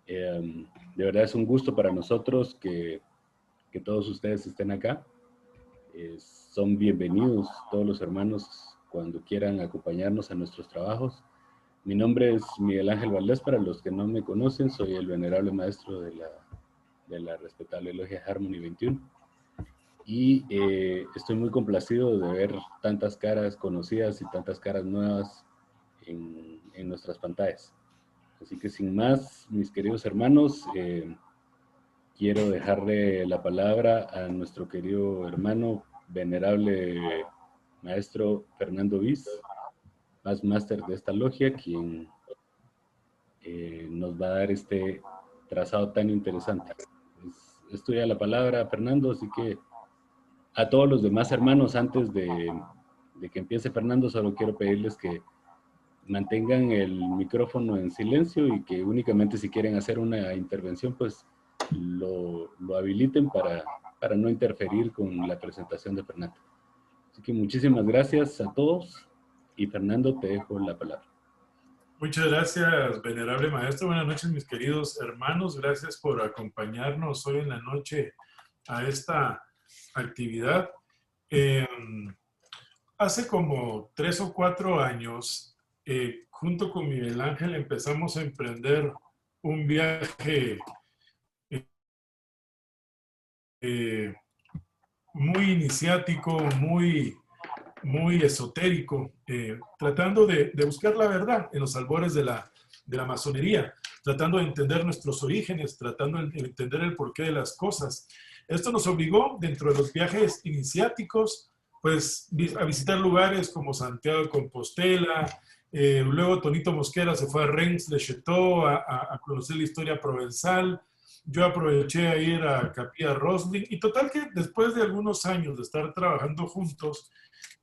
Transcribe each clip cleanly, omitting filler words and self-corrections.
De verdad es un gusto para nosotros que todos ustedes estén acá. Son bienvenidos todos los hermanos cuando quieran acompañarnos a nuestros trabajos. Mi nombre es Miguel Ángel Valdés, para los que no me conocen, soy el venerable maestro de la respetable logia Harmony 21. Y estoy muy complacido de ver tantas caras conocidas y tantas caras nuevas en nuestras pantallas. Así que sin más, mis queridos hermanos, quiero dejarle la palabra a nuestro querido hermano, venerable maestro Fernando Viz, más máster de esta logia, quien nos va a dar este trazado tan interesante. Es tuya la palabra, Fernando, así que a todos los demás hermanos, antes de que empiece Fernando, solo quiero pedirles que mantengan el micrófono en silencio y que únicamente si quieren hacer una intervención, pues lo habiliten para no interferir con la presentación de Fernando. Así que muchísimas gracias a todos y Fernando, te dejo la palabra. Muchas gracias, venerable maestro. Buenas noches, mis queridos hermanos. Gracias por acompañarnos hoy en la noche a esta actividad. Hace como 3 o 4 años, junto con Miguel Ángel, empezamos a emprender un viaje muy iniciático, muy esotérico, tratando de buscar la verdad en los albores de la masonería, tratando de entender nuestros orígenes, tratando de entender el porqué de las cosas. Esto nos obligó, dentro de los viajes iniciáticos, pues a visitar lugares como Santiago de Compostela. Luego Tonito Mosquera se fue a Rennes-le-Château a conocer la historia provenzal. Yo aproveché a ir a Capilla Rosling, y total que después de algunos años de estar trabajando juntos,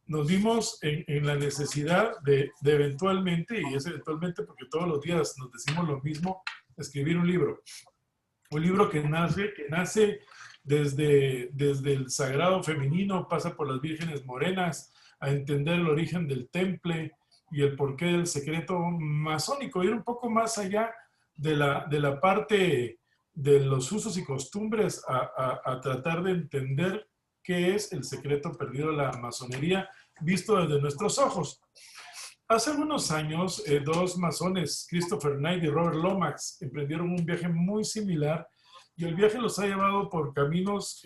nos vimos en la necesidad de eventualmente, y es eventualmente porque todos los días nos decimos lo mismo, escribir un libro. Un libro que nace desde el sagrado femenino, pasa por las vírgenes morenas, a entender el origen del temple y el porqué del secreto masónico, ir un poco más allá de la parte de los usos y costumbres, a tratar de entender qué es el secreto perdido de la masonería visto desde nuestros ojos. Hace algunos años, 2 masones, Christopher Knight y Robert Lomax, emprendieron un viaje muy similar, y el viaje los ha llevado por caminos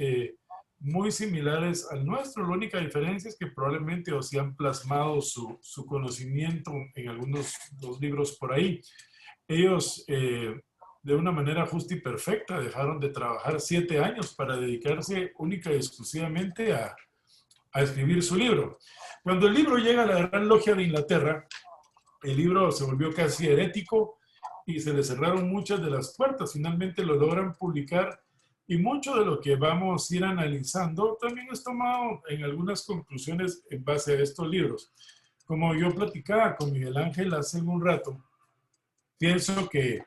muy similares al nuestro. La única diferencia es que probablemente o se han plasmado su conocimiento en algunos 2 libros por ahí. Ellos, de una manera justa y perfecta, dejaron de trabajar 7 años para dedicarse única y exclusivamente a escribir su libro. Cuando el libro llega a la Gran Logia de Inglaterra, el libro se volvió casi herético y se le cerraron muchas de las puertas. Finalmente lo logran publicar, y mucho de lo que vamos a ir analizando también es tomado en algunas conclusiones en base a estos libros. Como yo platicaba con Miguel Ángel hace un rato, pienso que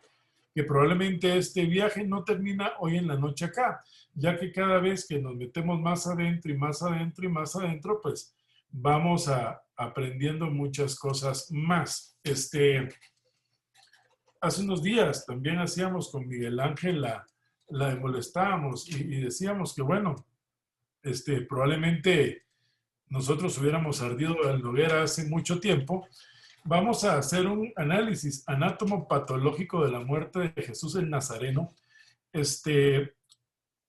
probablemente este viaje no termina hoy en la noche acá, ya que cada vez que nos metemos más adentro y más adentro y más adentro, pues vamos aprendiendo muchas cosas más. Hace unos días también hacíamos con Miguel Ángel la molestábamos y decíamos que, bueno, probablemente nosotros hubiéramos ardido en la hoguera hace mucho tiempo. Vamos a hacer un análisis anátomo-patológico de la muerte de Jesús el Nazareno,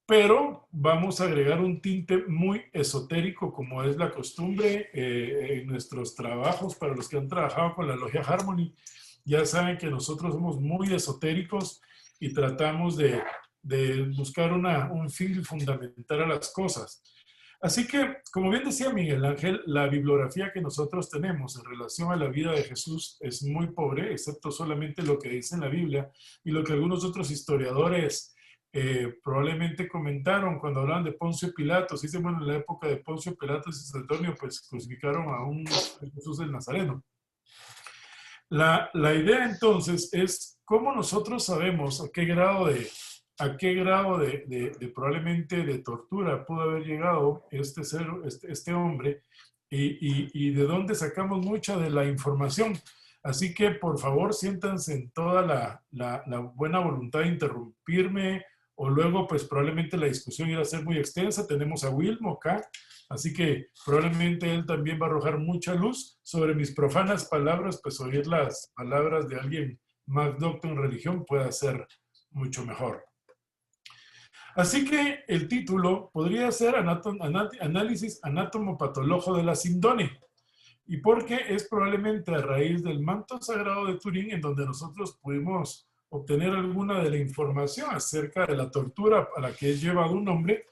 pero vamos a agregar un tinte muy esotérico, como es la costumbre en nuestros trabajos. Para los que han trabajado con la logia Harmony, ya saben que nosotros somos muy esotéricos y tratamos de buscar un fin fundamental a las cosas. Así que, como bien decía Miguel Ángel, la bibliografía que nosotros tenemos en relación a la vida de Jesús es muy pobre, excepto solamente lo que dice en la Biblia y lo que algunos otros historiadores probablemente comentaron cuando hablaban de Poncio Pilatos. Dicen, bueno, en la época de Poncio Pilatos y San Antonio, pues crucificaron a un Jesús del Nazareno. La idea entonces es cómo nosotros sabemos a qué grado de probablemente de tortura pudo haber llegado este hombre, y de dónde sacamos mucha de la información. Así que, por favor, siéntanse en toda la buena voluntad de interrumpirme, o luego, pues, probablemente la discusión irá a ser muy extensa. Tenemos a Wilmo acá, así que probablemente él también va a arrojar mucha luz sobre mis profanas palabras, pues oír las palabras de alguien más docto en religión puede ser mucho mejor. Así que el título podría ser Análisis anátomo-patológico de la sindone. Y porque es probablemente a raíz del manto sagrado de Turín en donde nosotros pudimos obtener alguna de la información acerca de la tortura a la que es llevado un hombre.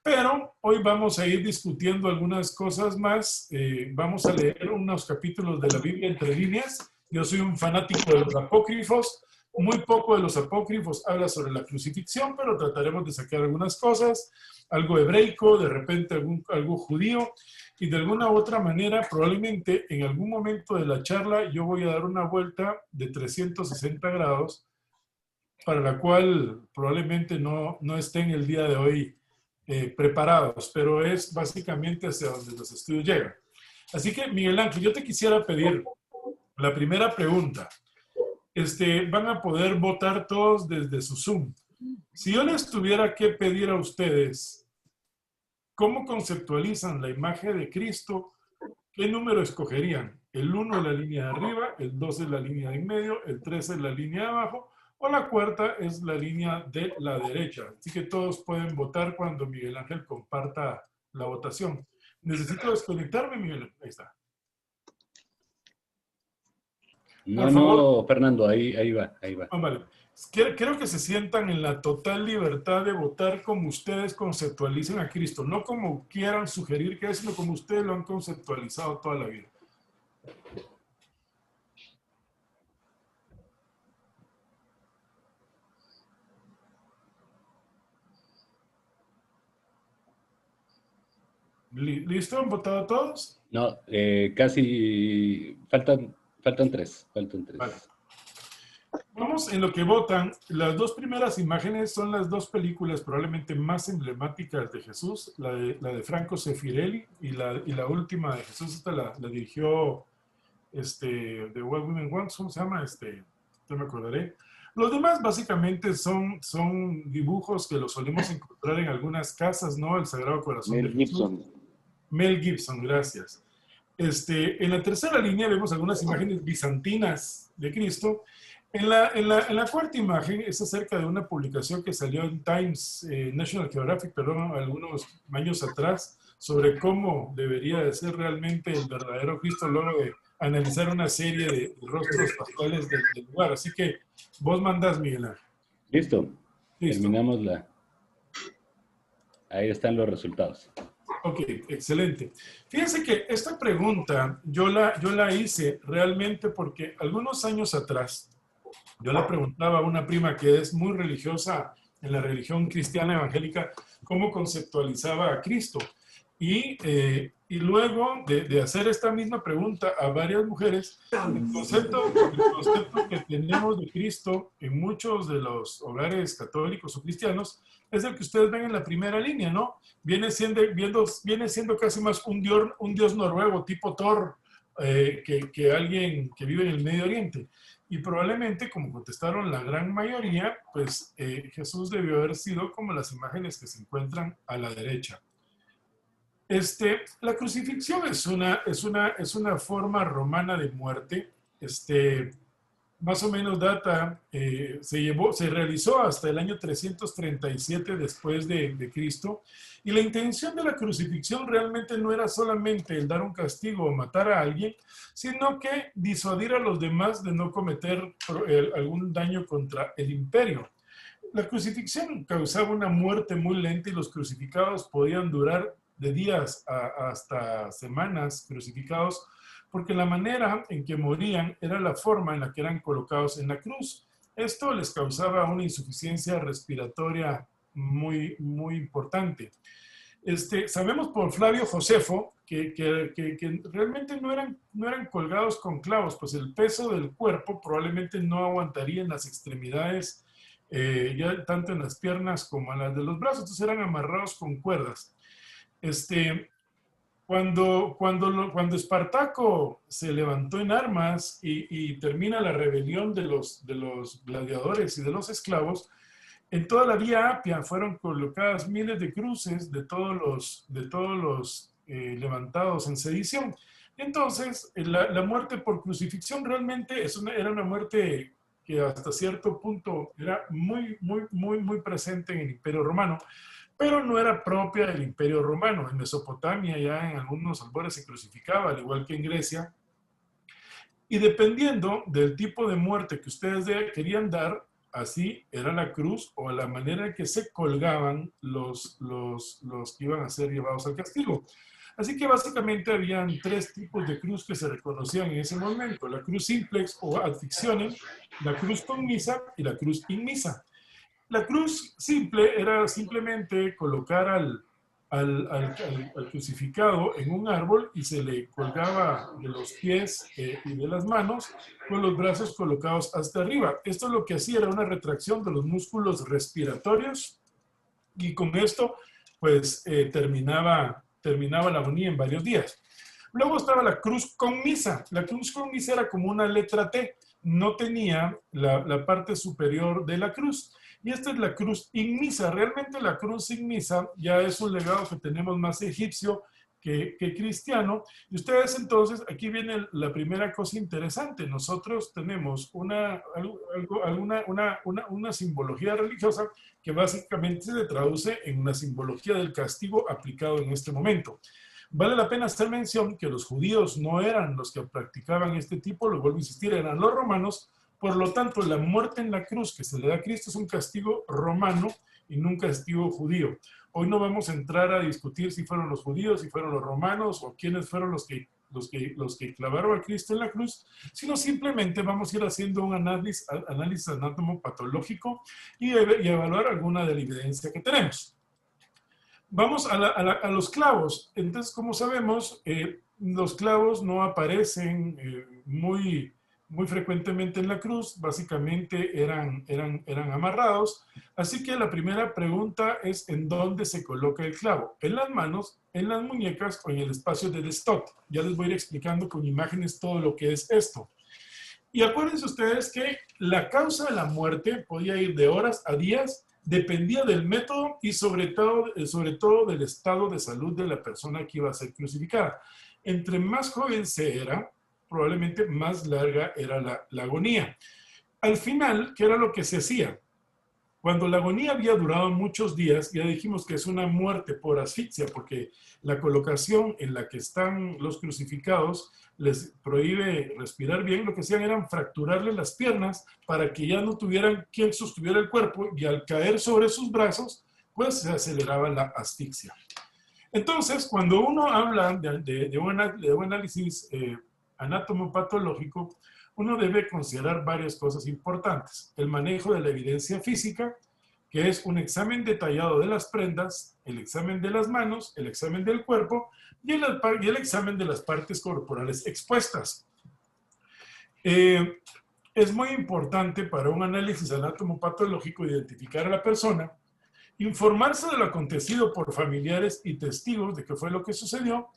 Pero hoy vamos a ir discutiendo algunas cosas más. Vamos a leer unos capítulos de la Biblia entre líneas. Yo soy un fanático de los apócrifos. Muy poco de los apócrifos habla sobre la crucifixión, pero trataremos de sacar algunas cosas, algo hebreico, de repente algo judío, y de alguna u otra manera, probablemente en algún momento de la charla, yo voy a dar una vuelta de 360 grados, para la cual probablemente no estén el día de hoy preparados, pero es básicamente hacia donde los estudios llegan. Así que, Miguel Ángel, yo te quisiera pedir la primera pregunta. Van a poder votar todos desde su Zoom. Si yo les tuviera que pedir a ustedes cómo conceptualizan la imagen de Cristo, ¿qué número escogerían? ¿El 1 es la línea de arriba, el 2 es la línea de en medio, el 3 es la línea de abajo, o la cuarta es la línea de la derecha? Así que todos pueden votar cuando Miguel Ángel comparta la votación. Necesito desconectarme, Miguel Ángel. Ahí está. No, no, Fernando, ahí va. Vale. Creo que se sientan en la total libertad de votar como ustedes conceptualicen a Cristo, no como quieran sugerir que es, sino como ustedes lo han conceptualizado toda la vida. ¿Listo? ¿Han votado todos? No, casi faltan tres. Vale. Vamos en lo que votan. Las dos primeras imágenes son las dos películas probablemente más emblemáticas de Jesús, la de Franco Sefirelli y la última de Jesús. Esta la dirigió The What Women Want, ¿cómo se llama? No me acordaré. Los demás básicamente son dibujos que los solemos encontrar en algunas casas, ¿no? El Sagrado Corazón de Jesús. Mel Gibson, gracias. En la tercera línea vemos algunas imágenes bizantinas de Cristo. En la cuarta imagen es acerca de una publicación que salió en Times, National Geographic, perdón, algunos años atrás, sobre cómo debería de ser realmente el verdadero Cristo, luego de analizar una serie de rostros pascuales del lugar. Así que vos mandás, Miguel Ángel. Listo. Terminamos Ahí están los resultados. Ok, excelente. Fíjense que esta pregunta yo la hice realmente porque algunos años atrás yo le preguntaba a una prima que es muy religiosa en la religión cristiana evangélica cómo conceptualizaba a Cristo. Y luego de hacer esta misma pregunta a varias mujeres, el concepto que tenemos de Cristo en muchos de los hogares católicos o cristianos es el que ustedes ven en la primera línea, ¿no? Viene siendo casi más un dios noruego, tipo Thor, que alguien que vive en el Medio Oriente. Y probablemente, como contestaron la gran mayoría, pues Jesús debió haber sido como las imágenes que se encuentran a la derecha. La crucifixión es una forma romana de muerte. Más o menos se realizó hasta el año 337 después de Cristo, y la intención de la crucifixión realmente no era solamente el dar un castigo o matar a alguien, sino que disuadir a los demás de no cometer algún daño contra el imperio. La crucifixión causaba una muerte muy lenta y los crucificados podían durar de días hasta semanas crucificados, porque la manera en que morían era la forma en la que eran colocados en la cruz. Esto les causaba una insuficiencia respiratoria muy, muy importante. Sabemos por Flavio Josefo que realmente no eran colgados con clavos, pues el peso del cuerpo probablemente no aguantaría en las extremidades, ya tanto en las piernas como en las de los brazos, entonces eran amarrados con cuerdas. Cuando Espartaco se levantó en armas y termina la rebelión de los gladiadores y de los esclavos, en toda la vía Apia fueron colocadas miles de cruces de todos los levantados en sedición. Entonces, la muerte por crucifixión realmente era una muerte que hasta cierto punto era muy presente en el Imperio Romano, pero no era propia del Imperio Romano. En Mesopotamia ya en algunos albores se crucificaba, al igual que en Grecia. Y dependiendo del tipo de muerte que ustedes querían dar, así era la cruz o la manera en que se colgaban los que iban a ser llevados al castigo. Así que básicamente habían tres tipos de cruz que se reconocían en ese momento: la cruz simplex o ad fictionem, la cruz con misa y la cruz in misa. La cruz simple era simplemente colocar al crucificado en un árbol y se le colgaba de los pies y de las manos con los brazos colocados hasta arriba. Esto lo que hacía era una retracción de los músculos respiratorios y con esto pues terminaba la agonía en varios días. Luego estaba la cruz con misa. La cruz con misa era como una letra T, no tenía la parte superior de la cruz. Y esta es la cruz in misa. Realmente la cruz in misa ya es un legado que tenemos más egipcio que cristiano. Y ustedes entonces, aquí viene la primera cosa interesante. Nosotros tenemos una simbología religiosa que básicamente se traduce en una simbología del castigo aplicado en este momento. Vale la pena hacer mención que los judíos no eran los que practicaban este tipo, lo vuelvo a insistir, eran los romanos. Por lo tanto, la muerte en la cruz que se le da a Cristo es un castigo romano y no un castigo judío. Hoy no vamos a entrar a discutir si fueron los judíos, si fueron los romanos o quiénes fueron los que clavaron a Cristo en la cruz, sino simplemente vamos a ir haciendo un análisis anatomopatológico y evaluar alguna de la evidencia que tenemos. Vamos a los clavos. Entonces, como sabemos, los clavos no aparecen muy frecuentemente en la cruz. Básicamente eran amarrados. Así que la primera pregunta es: ¿en dónde se coloca el clavo? ¿En las manos, en las muñecas o en el espacio de destot? Ya les voy a ir explicando con imágenes todo lo que es esto. Y acuérdense ustedes que la causa de la muerte podía ir de horas a días, dependía del método y sobre todo del estado de salud de la persona que iba a ser crucificada. Entre más joven se era, probablemente más larga era la agonía. Al final, ¿qué era lo que se hacía? Cuando la agonía había durado muchos días, ya dijimos que es una muerte por asfixia, porque la colocación en la que están los crucificados les prohíbe respirar bien. Lo que hacían eran fracturarles las piernas para que ya no tuvieran quien sostuviera el cuerpo, y al caer sobre sus brazos, pues se aceleraba la asfixia. Entonces, cuando uno habla de un análisis anatomopatológico, uno debe considerar varias cosas importantes: el manejo de la evidencia física, que es un examen detallado de las prendas, el examen de las manos, el examen del cuerpo y el examen de las partes corporales expuestas. Es muy importante para un análisis anatomopatológico identificar a la persona, informarse de lo acontecido por familiares y testigos de qué fue lo que sucedió,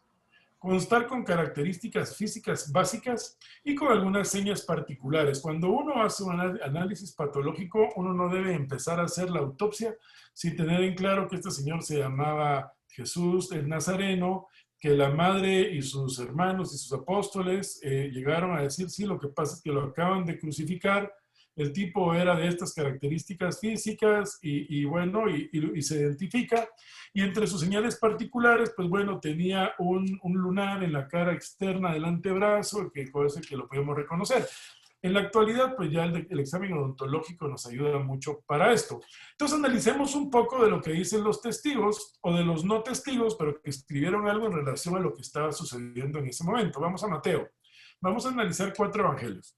constar con características físicas básicas y con algunas señas particulares. Cuando uno hace un análisis patológico, uno no debe empezar a hacer la autopsia sin tener en claro que este señor se llamaba Jesús el Nazareno, que la madre y sus hermanos y sus apóstoles llegaron a decir: sí, lo que pasa es que lo acaban de crucificar. El tipo era de estas características físicas y se identifica. Y entre sus señales particulares, pues bueno, tenía un lunar en la cara externa del antebrazo, que parece que lo podemos reconocer. En la actualidad, pues ya el examen odontológico nos ayuda mucho para esto. Entonces, analicemos un poco de lo que dicen los testigos o de los no testigos, pero que escribieron algo en relación a lo que estaba sucediendo en ese momento. Vamos a Mateo. Vamos a analizar 4 evangelios.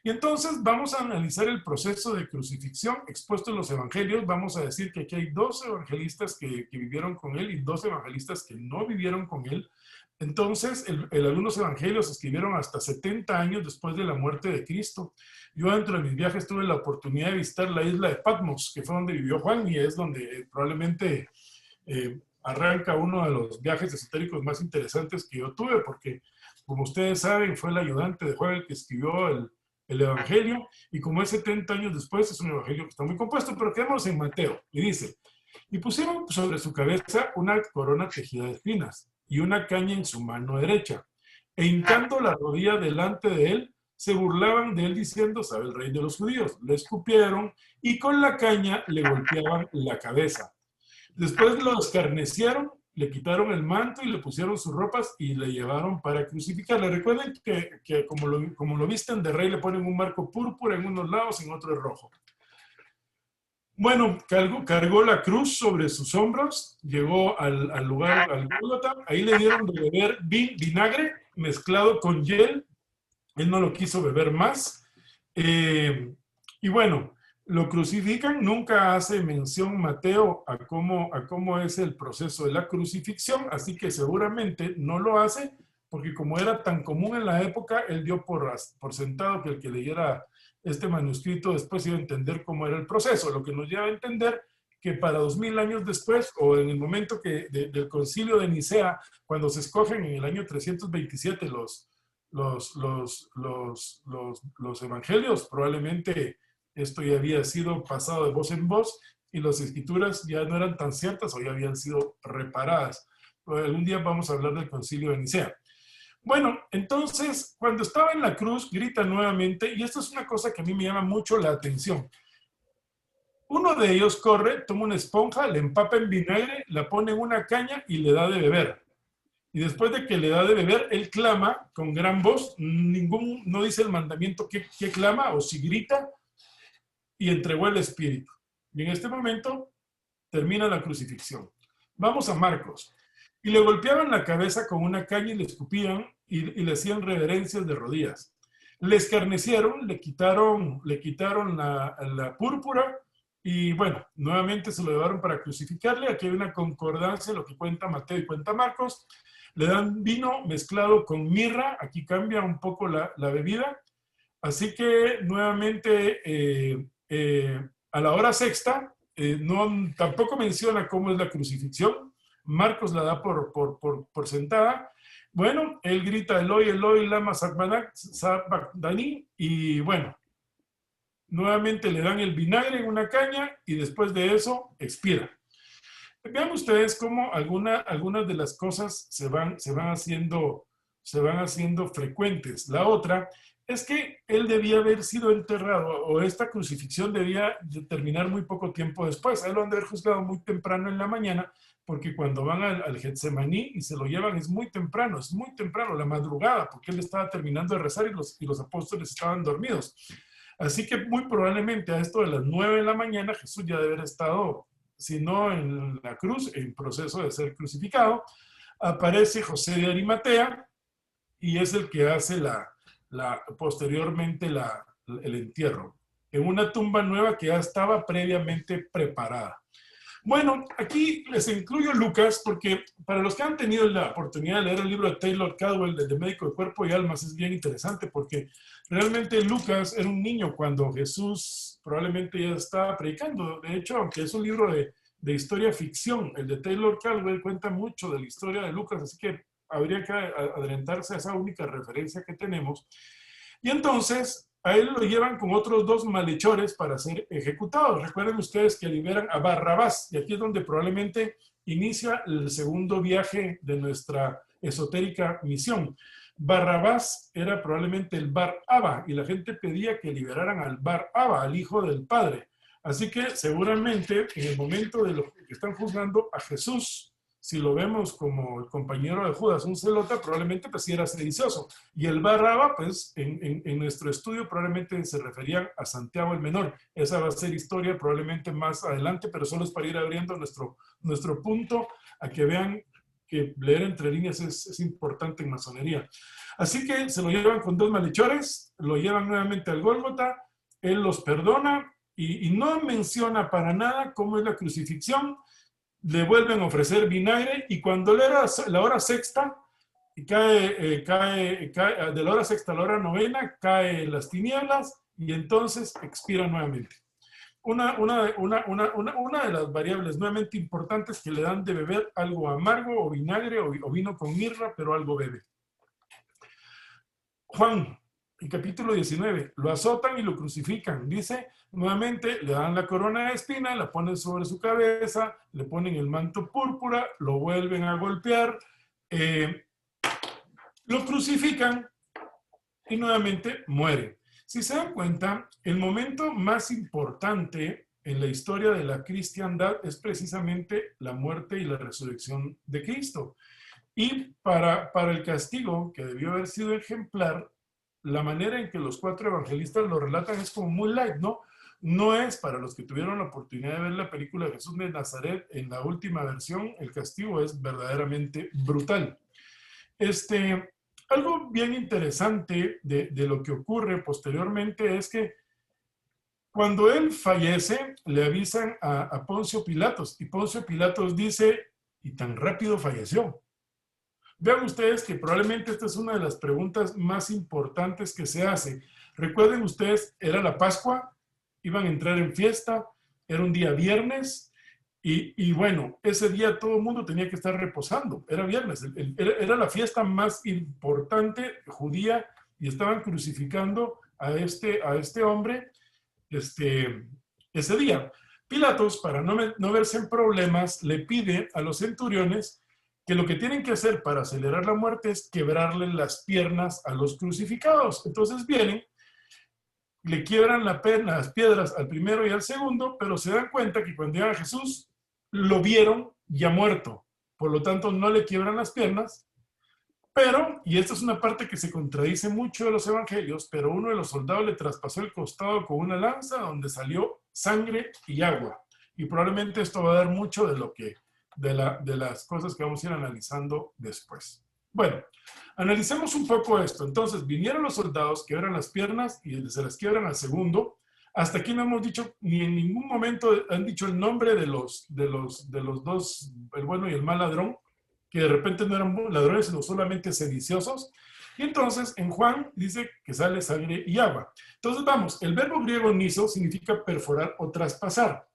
Y entonces vamos a analizar el proceso de crucifixión expuesto en los evangelios. Vamos a decir que aquí hay 2 evangelistas que vivieron con él y 2 evangelistas que no vivieron con él. Entonces, algunos evangelios se escribieron hasta 70 años después de la muerte de Cristo. Yo dentro de mis viajes tuve la oportunidad de visitar la isla de Patmos, que fue donde vivió Juan, y es donde probablemente arranca uno de los viajes esotéricos más interesantes que yo tuve, porque como ustedes saben, fue el ayudante de Juan el que escribió el Evangelio, y como es 70 años después, es un Evangelio que está muy compuesto, pero quedamos en Mateo, y dice, y pusieron sobre su cabeza una corona tejida de espinas, y una caña en su mano derecha, e hincando la rodilla delante de él, se burlaban de él diciendo, sabe el rey de los judíos, le escupieron, y con la caña le golpeaban la cabeza. Después lo escarnecieron, le quitaron el manto y le pusieron sus ropas y le llevaron para crucificarle. Recuerden que como lo visten de rey, le ponen un marco púrpura en unos lados, en otro es rojo. Bueno, cargó la cruz sobre sus hombros, llegó al lugar, al Gólgota, ahí le dieron de beber vinagre mezclado con hiel, él no lo quiso beber más, y bueno, lo crucifican, nunca hace mención Mateo a cómo es el proceso de la crucifixión, así que seguramente no lo hace, porque como era tan común en la época, él dio por sentado que el que leyera este manuscrito después iba a entender cómo era el proceso, lo que nos lleva a entender que para 2000 años después, o en el momento del concilio de Nicea, cuando se escogen en el año 327 los evangelios, probablemente esto ya había sido pasado de voz en voz y las escrituras ya no eran tan ciertas o ya habían sido reparadas. Algún día vamos a hablar del concilio de Nicea. Bueno, entonces, cuando estaba en la cruz, grita nuevamente, y esto es una cosa que a mí me llama mucho la atención. Uno de ellos corre, toma una esponja, le empapa en vinagre, la pone en una caña y le da de beber. Y después de que le da de beber, él clama con gran voz, no dice el mandamiento que clama o si grita, y entregó el Espíritu. Y en este momento termina la crucifixión. Vamos a Marcos. Y le golpeaban la cabeza con una caña y le escupían y le hacían reverencias de rodillas. Le escarnecieron, le quitaron la púrpura y bueno, nuevamente se lo llevaron para crucificarle. Aquí hay una concordancia, lo que cuenta Mateo y cuenta Marcos. Le dan vino mezclado con mirra, aquí cambia un poco la bebida. Así que nuevamente a la hora sexta, tampoco menciona cómo es la crucifixión. Marcos la da por sentada. Bueno, él grita Eloi, Eloi, lama sabachthani, y bueno, nuevamente le dan el vinagre en una caña y después de eso expira. Vean ustedes cómo algunas de las cosas se van haciendo frecuentes. La otra es que él debía haber sido enterrado, o esta crucifixión debía terminar muy poco tiempo después. A él lo han de haber juzgado muy temprano en la mañana, porque cuando van al Getsemaní y se lo llevan es muy temprano, la madrugada, porque él estaba terminando de rezar y los apóstoles estaban dormidos. Así que muy probablemente a esto de las 9 de la mañana Jesús ya debe haber estado, si no en la cruz, en proceso de ser crucificado. Aparece José de Arimatea y es el que hace posteriormente el entierro en una tumba nueva que ya estaba previamente preparada. Bueno, aquí les incluyo Lucas porque para los que han tenido la oportunidad de leer el libro de Taylor Caldwell, de Médico de Cuerpo y Almas, es bien interesante porque realmente Lucas era un niño cuando Jesús probablemente ya estaba predicando. De hecho, aunque es un libro de historia ficción, el de Taylor Caldwell cuenta mucho de la historia de Lucas, así que habría que adelantarse a esa única referencia que tenemos. Y entonces a él lo llevan con otros 2 malhechores para ser ejecutados. Recuerden ustedes que liberan a Barrabás, y aquí es donde probablemente inicia el segundo viaje de nuestra esotérica misión. Barrabás era probablemente el Bar Abba, y la gente pedía que liberaran al Bar Abba, al hijo del padre. Así que seguramente en el momento de lo que están juzgando a Jesús, si lo vemos como el compañero de Judas, un celota, probablemente pues sí era sedicioso. Y el Barraba, pues en nuestro estudio probablemente se referían a Santiago el Menor. Esa va a ser historia probablemente más adelante, pero solo es para ir abriendo nuestro punto a que vean que leer entre líneas es importante en masonería. Así que se lo llevan con 2 malhechores, lo llevan nuevamente al Gólgota, él los perdona y no menciona para nada cómo es la crucifixión. Le vuelven a ofrecer vinagre y cuando era la hora sexta, de la hora sexta a la hora novena, caen las tinieblas y entonces expira nuevamente. una de las variables nuevamente importantes que le dan de beber algo amargo o vinagre o vino con mirra, pero algo bebe. Juan, en capítulo 19, lo azotan y lo crucifican. Dice, nuevamente le dan la corona de espina, la ponen sobre su cabeza, le ponen el manto púrpura, lo vuelven a golpear, lo crucifican y nuevamente muere. Si se dan cuenta, el momento más importante en la historia de la cristiandad es precisamente la muerte y la resurrección de Cristo. Y para el castigo, que debió haber sido ejemplar, la manera en que los 4 evangelistas lo relatan es como muy light, ¿no? No es, para los que tuvieron la oportunidad de ver la película de Jesús de Nazaret, en la última versión, el castigo es verdaderamente brutal. Algo bien interesante de lo que ocurre posteriormente es que cuando él fallece, le avisan a Poncio Pilatos, y Poncio Pilatos dice, y tan rápido falleció. Vean ustedes que probablemente esta es una de las preguntas más importantes que se hace. Recuerden ustedes, era la Pascua, iban a entrar en fiesta, era un día viernes, y bueno, ese día todo el mundo tenía que estar reposando, era viernes, era la fiesta más importante judía, y estaban crucificando a este hombre ese día. Pilatos, para no verse en problemas, le pide a los centuriones que lo que tienen que hacer para acelerar la muerte es quebrarle las piernas a los crucificados. Entonces vienen, le quiebran las piedras al primero y al segundo, pero se dan cuenta que cuando llega a Jesús, lo vieron ya muerto. Por lo tanto, no le quiebran las piernas, pero, y esta es una parte que se contradice mucho de los evangelios, pero uno de los soldados le traspasó el costado con una lanza donde salió sangre y agua. Y probablemente esto va a dar mucho de las cosas que vamos a ir analizando después. Bueno, analicemos un poco esto. Entonces, vinieron los soldados, quebran las piernas y se las quiebran al segundo. Hasta aquí no hemos dicho, ni en ningún momento han dicho el nombre de los dos, el bueno y el mal ladrón, que de repente no eran ladrones, sino solamente sediciosos. Y entonces en Juan dice que sale sangre y agua. Entonces vamos, el verbo griego niso significa perforar o traspasar.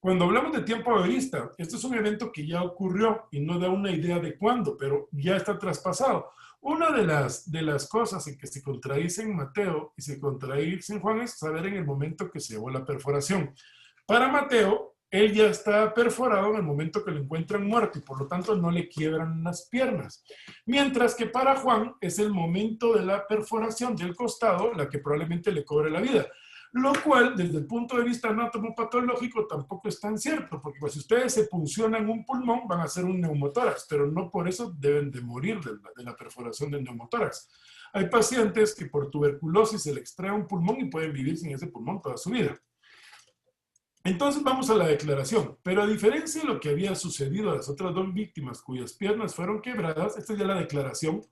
Cuando hablamos de tiempo de vista, esto es un evento que ya ocurrió y no da una idea de cuándo, pero ya está traspasado. Una de las cosas en que se contradice en Mateo y se contradice en Juan es saber en el momento que se llevó la perforación. Para Mateo, él ya está perforado en el momento que lo encuentran muerto y por lo tanto no le quiebran las piernas. Mientras que para Juan es el momento de la perforación del costado la que probablemente le cobre la vida. Lo cual, desde el punto de vista anatomopatológico, tampoco es tan cierto, porque pues, si ustedes se puncionan un pulmón, van a hacer un neumotórax, pero no por eso deben de morir de la perforación del neumotórax. Hay pacientes que por tuberculosis se le extrae un pulmón y pueden vivir sin ese pulmón toda su vida. Entonces vamos a la declaración, pero a diferencia de lo que había sucedido a las otras 2 víctimas cuyas piernas fueron quebradas, esta es ya la declaración,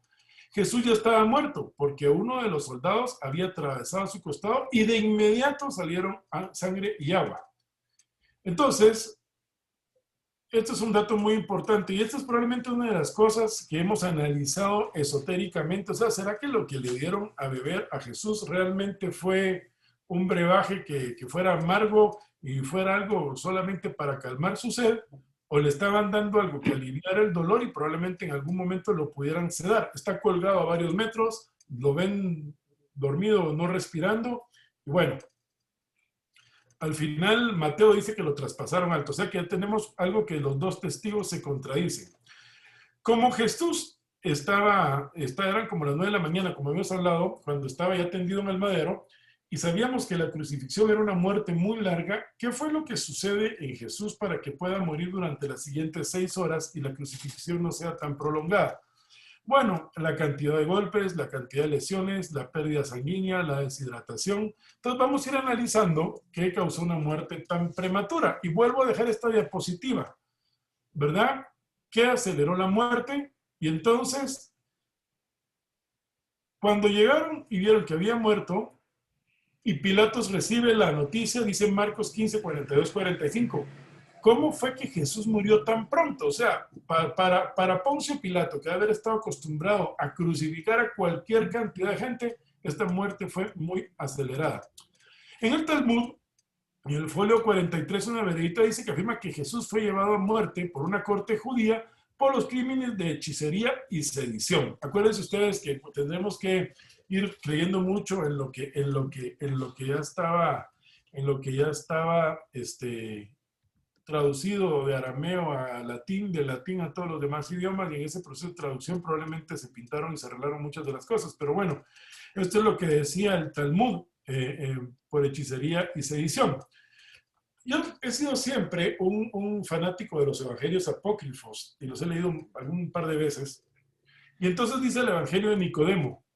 Jesús ya estaba muerto porque uno de los soldados había atravesado su costado y de inmediato salieron sangre y agua. Entonces, esto es un dato muy importante y esta es probablemente una de las cosas que hemos analizado esotéricamente. O sea, ¿será que lo que le dieron a beber a Jesús realmente fue un brebaje que fuera amargo y fuera algo solamente para calmar su sed? ¿O le estaban dando algo que aliviara el dolor y probablemente en algún momento lo pudieran sedar? Está colgado a varios metros, lo ven dormido o no respirando. Y bueno, al final Mateo dice que lo traspasaron alto. O sea que ya tenemos algo que los 2 testigos se contradicen. Como Jesús eran como las 9 de la mañana, como habíamos hablado, cuando estaba ya tendido en el madero, y sabíamos que la crucifixión era una muerte muy larga, ¿qué fue lo que sucede en Jesús para que pueda morir durante las siguientes 6 horas y la crucifixión no sea tan prolongada? Bueno, la cantidad de golpes, la cantidad de lesiones, la pérdida sanguínea, la deshidratación. Entonces vamos a ir analizando qué causó una muerte tan prematura. Y vuelvo a dejar esta diapositiva, ¿verdad? ¿Qué aceleró la muerte? Y entonces, cuando llegaron y vieron que había muerto, y Pilatos recibe la noticia, dice Marcos 15, 42, 45. ¿Cómo fue que Jesús murió tan pronto? O sea, para Poncio Pilato, que debe haber estado acostumbrado a crucificar a cualquier cantidad de gente, esta muerte fue muy acelerada. En el Talmud En el folio 43, una veredita dice que afirma que Jesús fue llevado a muerte por una corte judía por los crímenes de hechicería y sedición. Acuérdense ustedes que tendremos que ir creyendo mucho en lo que ya estaba traducido de arameo a latín, de latín a todos los demás idiomas, y en ese proceso de traducción probablemente se pintaron y se arreglaron muchas de las cosas. Pero bueno, esto es lo que decía el Talmud por hechicería y sedición. Yo he sido siempre un fanático de los evangelios apócrifos, y los he leído algún par de veces. Y entonces dice el evangelio de Nicodemo: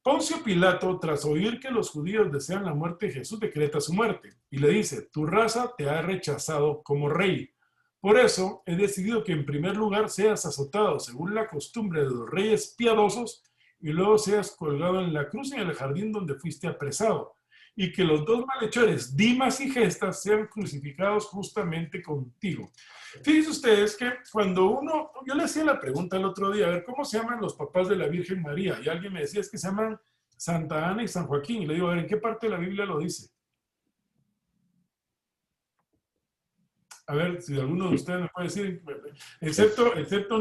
Poncio Pilato, tras oír que los judíos desean la muerte de Jesús, decreta su muerte y le dice: tu raza te ha rechazado como rey. Por eso he decidido que en primer lugar seas azotado según la costumbre de los reyes piadosos y luego seas colgado en la cruz en el jardín donde fuiste apresado, y que los dos malhechores, Dimas y Gestas, sean crucificados justamente contigo. Fíjense ustedes que cuando yo le hacía la pregunta el otro día, a ver, ¿cómo se llaman los papás de la Virgen María? Y alguien me decía, es que se llaman Santa Ana y San Joaquín. Y le digo, a ver, ¿en qué parte de la Biblia lo dice? A ver, si alguno de ustedes me puede decir, excepto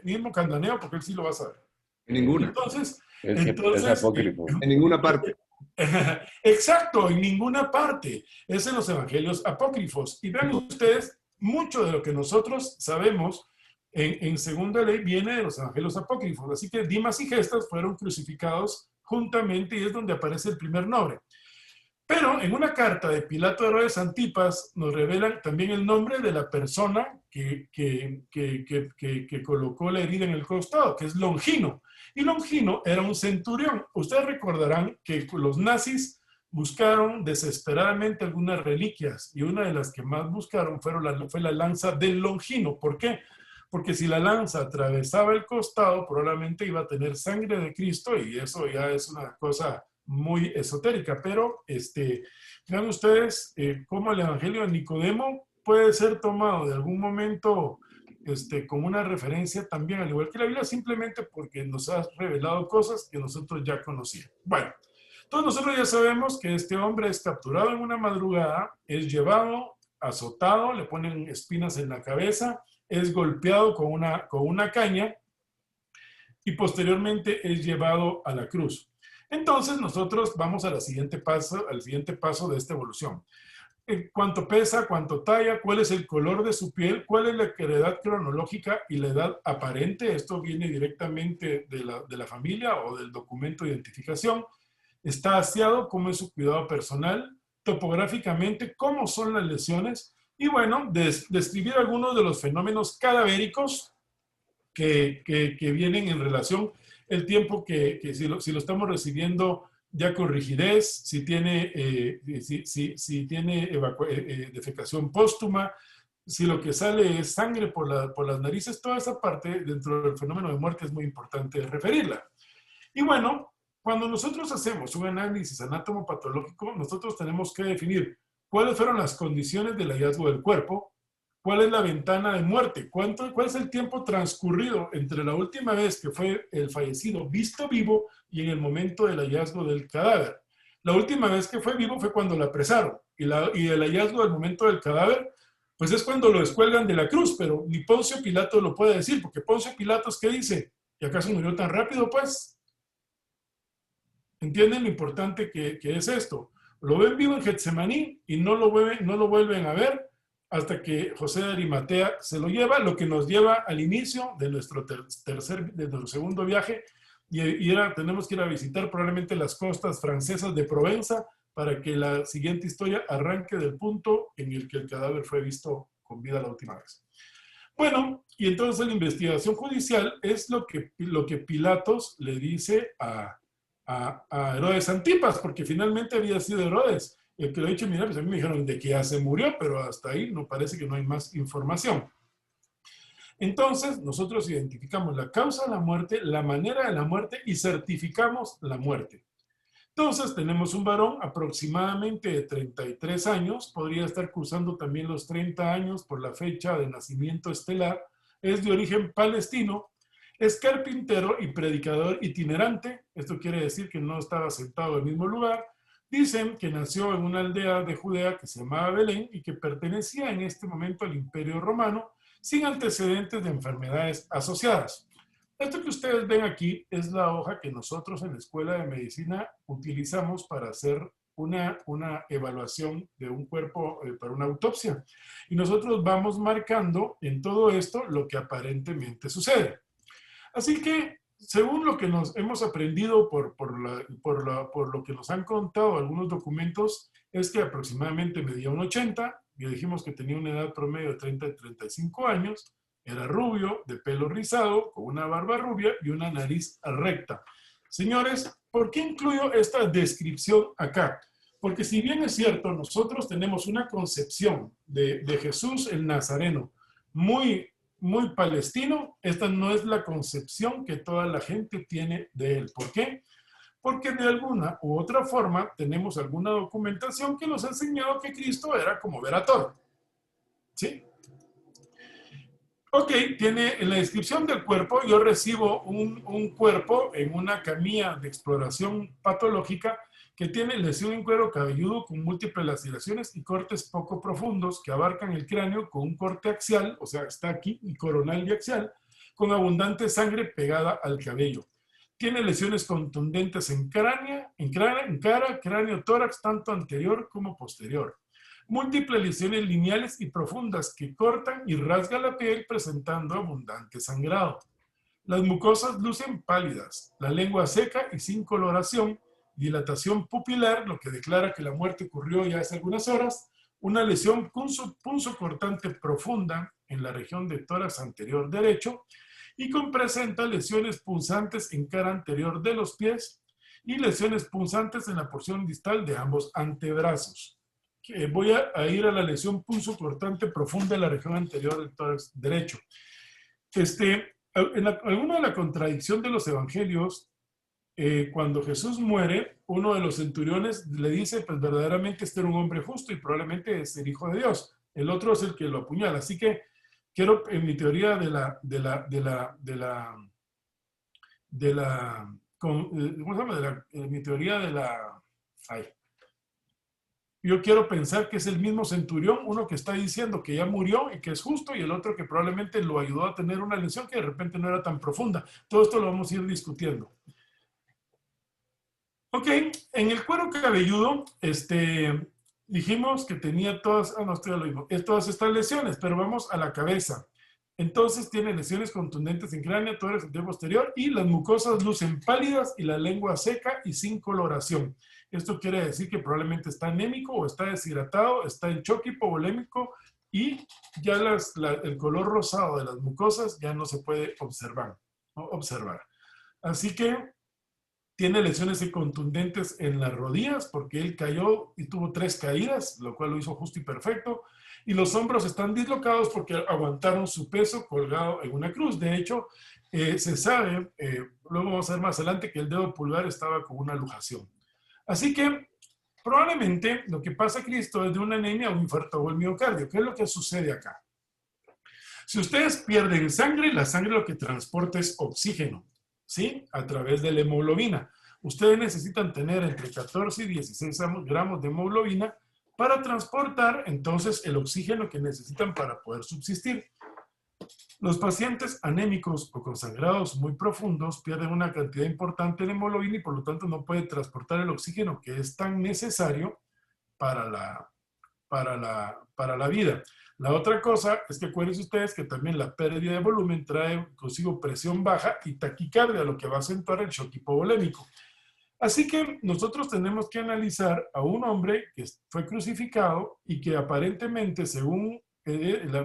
Nirmo Candaneo, porque él sí lo va a saber. En ninguna. Entonces es apócrifo. En ninguna parte. Exacto, en ninguna parte. Es en los evangelios apócrifos. Y vean ustedes, mucho de lo que nosotros sabemos en segunda ley viene de los evangelios apócrifos. Así que Dimas y Gestas fueron crucificados juntamente y es donde aparece el primer nombre. Pero en una carta de Pilato de Herodes Antipas nos revelan también el nombre de la persona que colocó la herida en el costado, que es Longino. Y Longino era un centurión. Ustedes recordarán que los nazis buscaron desesperadamente algunas reliquias y una de las que más buscaron fue la lanza del Longino. ¿Por qué? Porque si la lanza atravesaba el costado, probablemente iba a tener sangre de Cristo, y eso ya es una cosa muy esotérica. Pero vean ustedes cómo el evangelio de Nicodemo puede ser tomado de algún momento como una referencia también, al igual que la Biblia, simplemente porque nos ha revelado cosas que nosotros ya conocíamos. Bueno, entonces nosotros ya sabemos que este hombre es capturado en una madrugada, es llevado, azotado, le ponen espinas en la cabeza, es golpeado con una caña y posteriormente es llevado a la cruz. Entonces nosotros vamos al siguiente paso de esta evolución. ¿Cuánto pesa? ¿Cuánto talla? ¿Cuál es el color de su piel? ¿Cuál es la edad cronológica y la edad aparente? Esto viene directamente de la familia o del documento de identificación. ¿Está aseado? ¿Cómo es su cuidado personal? Topográficamente, ¿cómo son las lesiones? Y bueno, describir algunos de los fenómenos cadavéricos que vienen en relación el tiempo que si lo estamos recibiendo ya con rigidez, si tiene defecación póstuma, si lo que sale es sangre por las narices. Toda esa parte dentro del fenómeno de muerte es muy importante referirla. Y bueno, cuando nosotros hacemos un análisis anatomopatológico, nosotros tenemos que definir cuáles fueron las condiciones del hallazgo del cuerpo, cuál es la ventana de muerte, cuál es el tiempo transcurrido entre la última vez que fue el fallecido visto vivo y en el momento del hallazgo del cadáver. La última vez que fue vivo fue cuando lo apresaron, y el hallazgo del momento del cadáver, pues es cuando lo descuelgan de la cruz, pero ni Poncio Pilato lo puede decir, porque Poncio Pilato, ¿qué dice? ¿Y acaso murió tan rápido, pues? ¿Entienden lo importante que es esto? Lo ven vivo en Getsemaní y no lo vuelven a ver hasta que José de Arimatea se lo lleva, lo que nos lleva al inicio de nuestro segundo viaje, y tenemos que ir a visitar probablemente las costas francesas de Provenza para que la siguiente historia arranque del punto en el que el cadáver fue visto con vida la última vez. Bueno, y entonces la investigación judicial es lo que Pilatos le dice a Herodes Antipas, porque finalmente había sido Herodes el que lo ha dicho. Mira, pues a mí me dijeron de que ya se murió, pero hasta ahí no parece que no hay más información. Entonces, nosotros identificamos la causa de la muerte, la manera de la muerte y certificamos la muerte. Entonces, tenemos un varón aproximadamente de 33 años, podría estar cruzando también los 30 años por la fecha de nacimiento estelar, es de origen palestino, es carpintero y predicador itinerante. Esto quiere decir que no estaba sentado en el mismo lugar. Dicen que nació en una aldea de Judea que se llamaba Belén y que pertenecía en este momento al Imperio Romano, sin antecedentes de enfermedades asociadas. Esto que ustedes ven aquí es la hoja que nosotros en la Escuela de Medicina utilizamos para hacer una evaluación de un cuerpo para una autopsia. Y nosotros vamos marcando en todo esto lo que aparentemente sucede. Así que, según lo que nos hemos aprendido por lo que nos han contado algunos documentos, es que aproximadamente medía un 80, y dijimos que tenía una edad promedio de 30 a 35 años, era rubio, de pelo rizado, con una barba rubia y una nariz recta. Señores, ¿por qué incluyo esta descripción acá? Porque si bien es cierto, nosotros tenemos una concepción de Jesús el Nazareno muy palestino, esta no es la concepción que toda la gente tiene de él. ¿Por qué? Porque de alguna u otra forma tenemos alguna documentación que nos ha enseñado que Cristo era como Verator. ¿Sí? Ok, tiene en la descripción del cuerpo, yo recibo un cuerpo en una camilla de exploración patológica que tiene lesión en cuero cabelludo con múltiples laceraciones y cortes poco profundos que abarcan el cráneo con un corte axial, o sea, está aquí, y coronal y axial, con abundante sangre pegada al cabello. Tiene lesiones contundentes en cara, cráneo, tórax, tanto anterior como posterior. Múltiples lesiones lineales y profundas que cortan y rasgan la piel presentando abundante sangrado. Las mucosas lucen pálidas, la lengua seca y sin coloración, dilatación pupilar, lo que declara que la muerte ocurrió ya hace algunas horas, una lesión punzocortante profunda en la región de tórax anterior derecho y presenta lesiones punzantes en cara anterior de los pies y lesiones punzantes en la porción distal de ambos antebrazos. Voy a ir a la lesión punzocortante profunda en la región anterior del tórax derecho. Alguna de la contradicción de los evangelios, cuando Jesús muere, uno de los centuriones le dice, pues verdaderamente este era un hombre justo y probablemente es el Hijo de Dios. El otro es el que lo apuñala. Así que quiero, en mi teoría ¿cómo se llama? Mi teoría de la, ay, yo quiero pensar que es el mismo centurión, uno que está diciendo que ya murió y que es justo, y el otro que probablemente lo ayudó a tener una lesión que de repente no era tan profunda. Todo esto lo vamos a ir discutiendo. Ok, en el cuero cabelludo, dijimos que tenía todas, no estoy lo mismo, todas estas lesiones, pero vamos a la cabeza. Entonces tiene lesiones contundentes en cráneo, tórax anterior posterior, y las mucosas lucen pálidas y la lengua seca y sin coloración. Esto quiere decir que probablemente está anémico o está deshidratado, está en choque hipovolémico y ya el color rosado de las mucosas ya no se puede observar. Así que tiene lesiones contundentes en las rodillas porque él cayó y tuvo 3 caídas, lo cual lo hizo justo y perfecto. Y los hombros están dislocados porque aguantaron su peso colgado en una cruz. De hecho, se sabe, luego vamos a ver más adelante, que el dedo pulgar estaba con una luxación. Así que probablemente lo que pasa a Cristo es de una anemia o un infarto o el miocardio. ¿Qué es lo que sucede acá? Si ustedes pierden sangre, la sangre lo que transporta es oxígeno, ¿sí? A través de la hemoglobina. Ustedes necesitan tener entre 14 y 16 gramos de hemoglobina para transportar entonces el oxígeno que necesitan para poder subsistir. Los pacientes anémicos o con sangrados muy profundos pierden una cantidad importante de hemoglobina y por lo tanto no pueden transportar el oxígeno que es tan necesario para la vida. La otra cosa es que acuérdense ustedes que también la pérdida de volumen trae consigo presión baja y taquicardia, lo que va a acentuar el shock hipovolémico. Así que nosotros tenemos que analizar a un hombre que fue crucificado y que aparentemente, según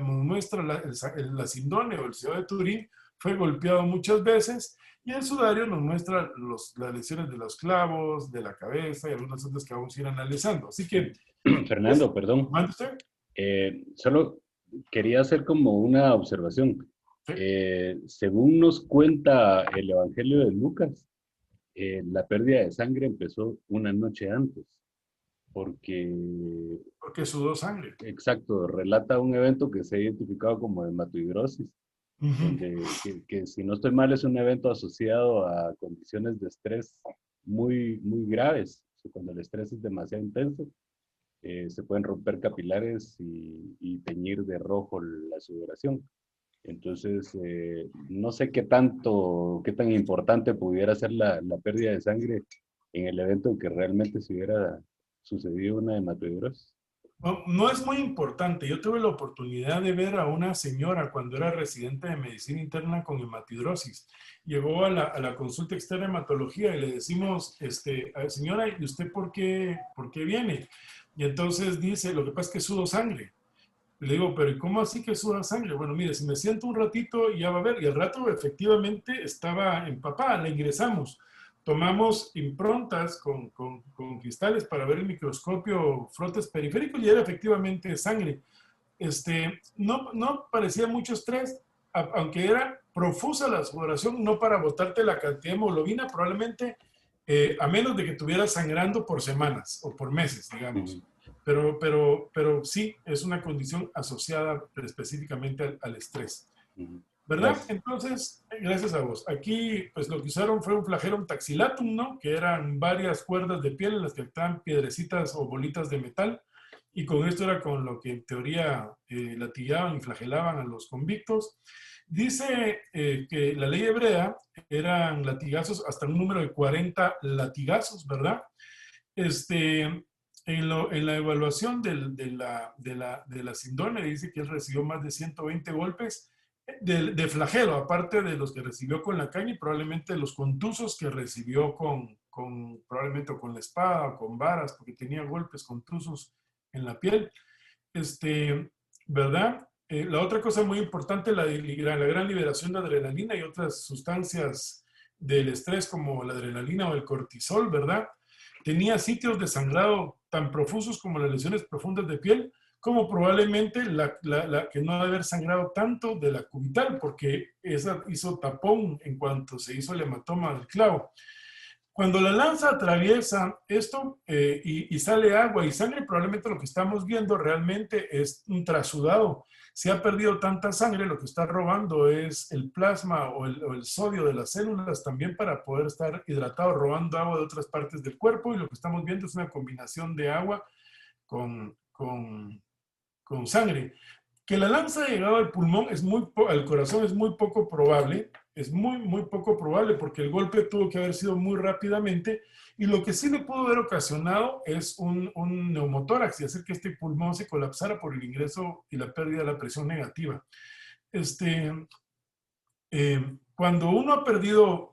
muestra la Sindone o el Ciudad de Turín, fue golpeado muchas veces, y el sudario nos muestra las lesiones de los clavos, de la cabeza y algunas otras que vamos a ir analizando. Así que... Fernando, perdón. Solo quería hacer como una observación. Sí. Según nos cuenta el Evangelio de Lucas, la pérdida de sangre empezó una noche antes, porque sudó sangre. Exacto, relata un evento que se ha identificado como hematohidrosis, donde, que si no estoy mal es un evento asociado a condiciones de estrés muy, muy graves, Cuando el estrés es demasiado intenso, se pueden romper capilares y teñir de rojo la sudoración. Entonces, no sé qué tan importante pudiera ser la pérdida de sangre en el evento en que realmente se hubiera sucedido una hematidrosis. No, no es muy importante. Yo tuve la oportunidad de ver a una señora cuando era residente de medicina interna con hematidrosis. Llegó a la consulta externa de hematología y le decimos, señora, ¿y usted por qué viene? Y entonces dice, lo que pasa es que sudo sangre. Le digo, pero ¿cómo así que suda sangre? Bueno, mire, si me siento un ratito ya va a ver. Y al rato efectivamente estaba empapada, la ingresamos. Tomamos improntas con cristales para ver el microscopio, frotes periféricos y era efectivamente sangre. No parecía mucho estrés, aunque era profusa la sudoración, no para botarte la cantidad de hemoglobina, probablemente a menos de que estuviera sangrando por semanas o por meses, digamos. Pero sí, es una condición asociada específicamente al estrés. ¿Verdad? Gracias. Entonces, gracias a vos. Aquí, pues lo que usaron fue un flagellum taxilatum, ¿no? Que eran varias cuerdas de piel en las que estaban piedrecitas o bolitas de metal. Y con esto era con lo que en teoría latigaban y flagelaban a los convictos. Dice que la ley hebrea eran latigazos hasta un número de 40 latigazos, ¿verdad? En la evaluación de la Sindone dice que él recibió más de 120 golpes de flagelo, aparte de los que recibió con la caña y probablemente los contusos que recibió probablemente con la espada o con varas, porque tenía golpes contusos en la piel. ¿Verdad? La otra cosa muy importante, la gran liberación de adrenalina y otras sustancias del estrés como la adrenalina o el cortisol, ¿verdad? Tenía sitios de sangrado tan profusos como las lesiones profundas de piel, como probablemente que no debe haber sangrado tanto de la cubital, porque esa hizo tapón en cuanto se hizo el hematoma del clavo. Cuando la lanza atraviesa esto y sale agua y sangre, probablemente lo que estamos viendo realmente es un trasudado. Si ha perdido tanta sangre, lo que está robando es el plasma o el sodio de las células también para poder estar hidratado, robando agua de otras partes del cuerpo. Y lo que estamos viendo es una combinación de agua con sangre. Que la lanza haya llegado al pulmón, al corazón, es muy poco probable. Es muy poco probable porque el golpe tuvo que haber sido muy rápidamente. Y lo que sí le pudo haber ocasionado es un neumotórax y hacer que este pulmón se colapsara por el ingreso y la pérdida de la presión negativa. Cuando uno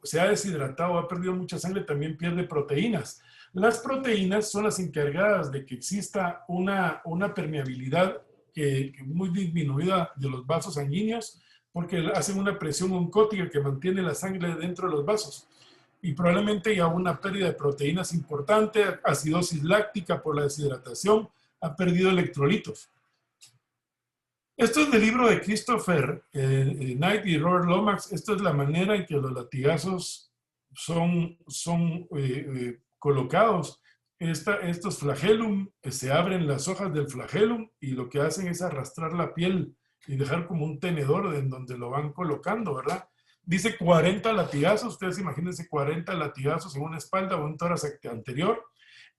se ha deshidratado, ha perdido mucha sangre, también pierde proteínas. Las proteínas son las encargadas de que exista una permeabilidad que muy disminuida de los vasos sanguíneos, porque hacen una presión oncótica que mantiene la sangre dentro de los vasos. Y probablemente haya una pérdida de proteínas importante, acidosis láctica por la deshidratación, ha perdido electrolitos. Esto es del libro de Christopher Knight y Robert Lomax. Esto es la manera en que los latigazos son colocados. Estos flagellum, se abren las hojas del flagellum y lo que hacen es arrastrar la piel y dejar como un tenedor en donde lo van colocando, ¿verdad? Dice 40 latigazos. Ustedes imagínense 40 latigazos en una espalda o un tórax anterior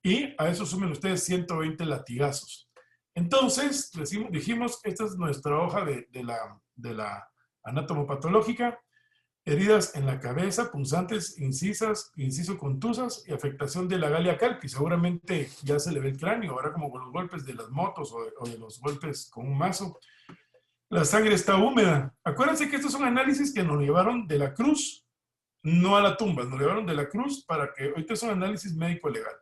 y a eso sumen ustedes 120 latigazos. Entonces, dijimos, esta es nuestra hoja de la anatomopatológica, heridas en la cabeza, punzantes, inciso contusas y afectación de la galia calpi. Seguramente ya se le ve el cráneo, ahora como con los golpes de las motos o de los golpes con un mazo. La sangre está húmeda. Acuérdense que estos son análisis que nos llevaron de la cruz, no a la tumba, nos llevaron de la cruz para que ahorita son análisis médico-legal.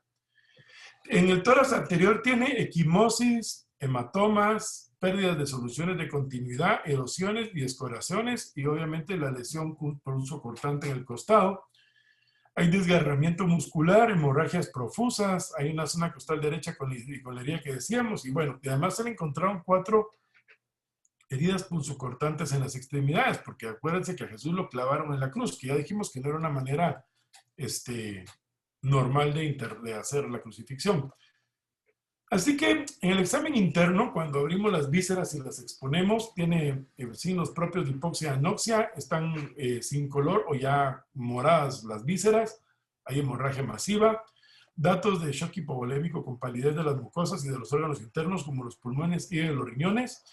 En el tórax anterior tiene equimosis, hematomas, pérdidas de soluciones de continuidad, erosiones y escorazones y obviamente la lesión por uso cortante en el costado. Hay desgarramiento muscular, hemorragias profusas, hay una zona costal derecha con la herida que decíamos y bueno, y además se le encontraron 4 heridas punzocortantes en las extremidades, porque acuérdense que a Jesús lo clavaron en la cruz, que ya dijimos que no era una manera normal de hacer la crucifixión. Así que en el examen interno, cuando abrimos las vísceras y las exponemos, tiene signos propios de hipoxia anoxia, están sin color o ya moradas las vísceras, hay hemorragia masiva. datos de shock hipovolémico con palidez de las mucosas y de los órganos internos como los pulmones y de los riñones,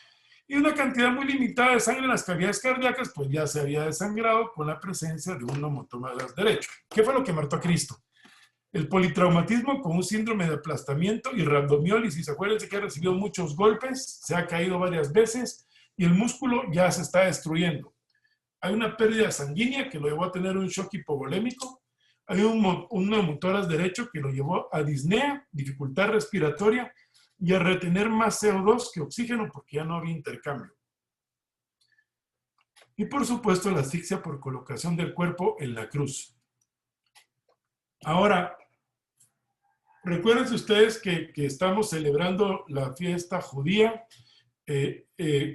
y una cantidad muy limitada de sangre en las cavidades cardíacas, pues ya se había desangrado con la presencia de un neumotórax derecho. ¿Qué fue lo que mató a Cristo? El politraumatismo con un síndrome de aplastamiento y rhabdomiólisis. Acuérdense que ha recibido muchos golpes, se ha caído varias veces y el músculo ya se está destruyendo. Hay una pérdida sanguínea que lo llevó a tener un shock hipovolémico. Hay un neumotórax derecho que lo llevó a disnea, dificultad respiratoria y a retener más CO2 que oxígeno porque ya no había intercambio. Y por supuesto la asfixia por colocación del cuerpo en la cruz. Ahora, recuerden ustedes que estamos celebrando la fiesta judía.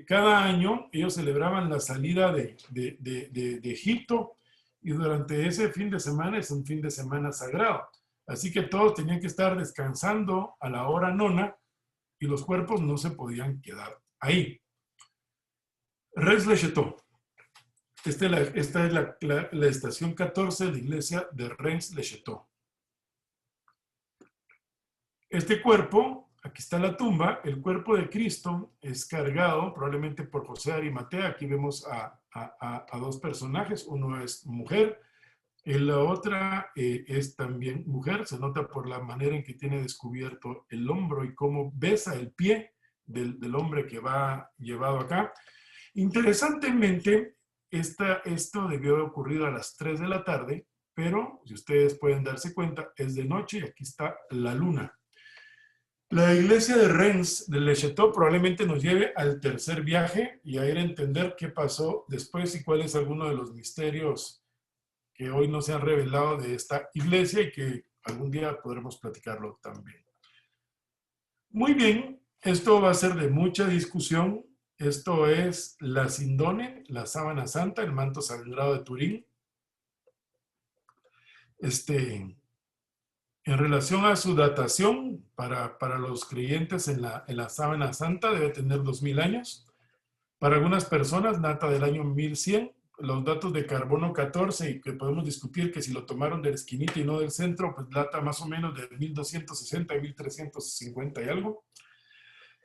Cada año ellos celebraban la salida de Egipto y durante ese fin de semana es un fin de semana sagrado. Así que todos tenían que estar descansando a la hora nona y los cuerpos no se podían quedar ahí. Reims-le-Château. Esta es la estación 14 de la iglesia de Reims-le-Château. Este cuerpo, aquí está la tumba, el cuerpo de Cristo es cargado probablemente por José de Arimatea. Aquí vemos a dos personajes, uno es mujer, la otra es también mujer, se nota por la manera en que tiene descubierto el hombro y cómo besa el pie del hombre que va llevado acá. Interesantemente, esto debió de ocurrir a las 3 de la tarde, pero si ustedes pueden darse cuenta, es de noche y aquí está la luna. La iglesia de Reims-le-Château probablemente nos lleve al tercer viaje y a ir a entender qué pasó después y cuál es alguno de los misterios que hoy no se han revelado de esta iglesia y que algún día podremos platicarlo también. Muy bien, esto va a ser de mucha discusión. Esto es la Sindone, la sábana santa, el manto sagrado de Turín. En relación a su datación, para los creyentes en la sábana santa debe tener 2000 años. Para algunas personas data del año 1100. Los datos de carbono 14, y que podemos discutir que si lo tomaron de la esquinita y no del centro, pues data más o menos de 1260 y 1350 y algo.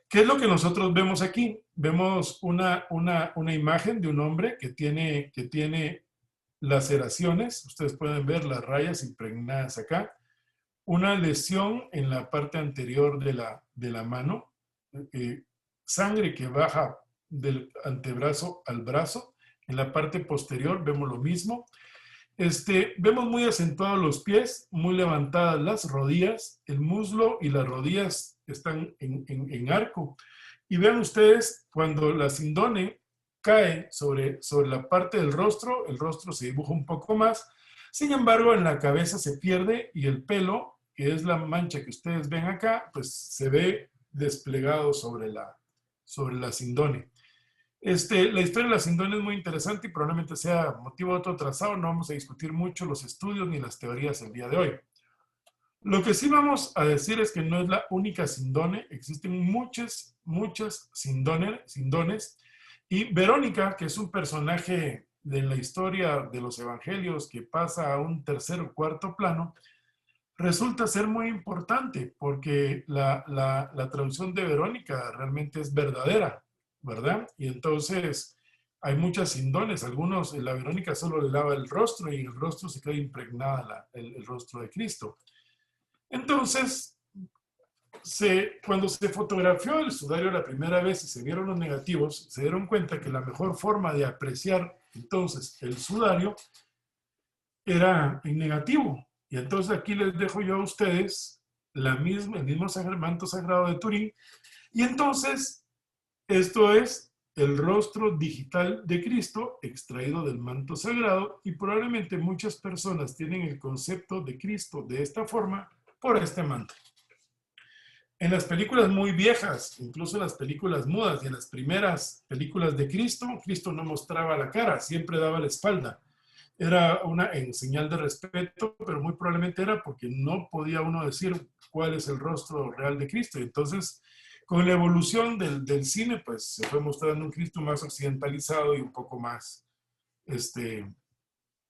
¿Qué es lo que nosotros vemos aquí? Vemos una imagen de un hombre que tiene laceraciones. Ustedes pueden ver las rayas impregnadas acá. Una lesión en la parte anterior de la mano. Sangre que baja del antebrazo al brazo. En la parte posterior vemos lo mismo. Vemos muy acentuados los pies, muy levantadas las rodillas, el muslo y las rodillas están en arco. Y vean ustedes, cuando la Sindone cae sobre la parte del rostro, el rostro se dibuja un poco más. Sin embargo, en la cabeza se pierde y el pelo, que es la mancha que ustedes ven acá, pues se ve desplegado sobre la Sindone. La historia de la Sindone es muy interesante y probablemente sea motivo de otro trazado. No vamos a discutir mucho los estudios ni las teorías el día de hoy. Lo que sí vamos a decir es que no es la única Sindone. Existen muchas Sindones. Y Verónica, que es un personaje de la historia de los evangelios que pasa a un tercer o cuarto plano, resulta ser muy importante porque la traducción de Verónica realmente es verdadera, ¿verdad? Y entonces hay muchas Sindones. Algunos, la Verónica solo le lava el rostro y en el rostro se queda impregnada el rostro de Cristo. Entonces, cuando se fotografió el sudario la primera vez y se vieron los negativos, se dieron cuenta que la mejor forma de apreciar entonces el sudario era en negativo. Y entonces aquí les dejo yo a ustedes el mismo manto sagrado de Turín. Y entonces, esto es el rostro digital de Cristo extraído del manto sagrado y probablemente muchas personas tienen el concepto de Cristo de esta forma por este manto. En las películas muy viejas, incluso en las películas mudas y en las primeras películas de Cristo, Cristo no mostraba la cara, siempre daba la espalda. Era en señal de respeto, pero muy probablemente era porque no podía uno decir cuál es el rostro real de Cristo. Y entonces, con la evolución del cine, pues se fue mostrando un Cristo más occidentalizado y un poco más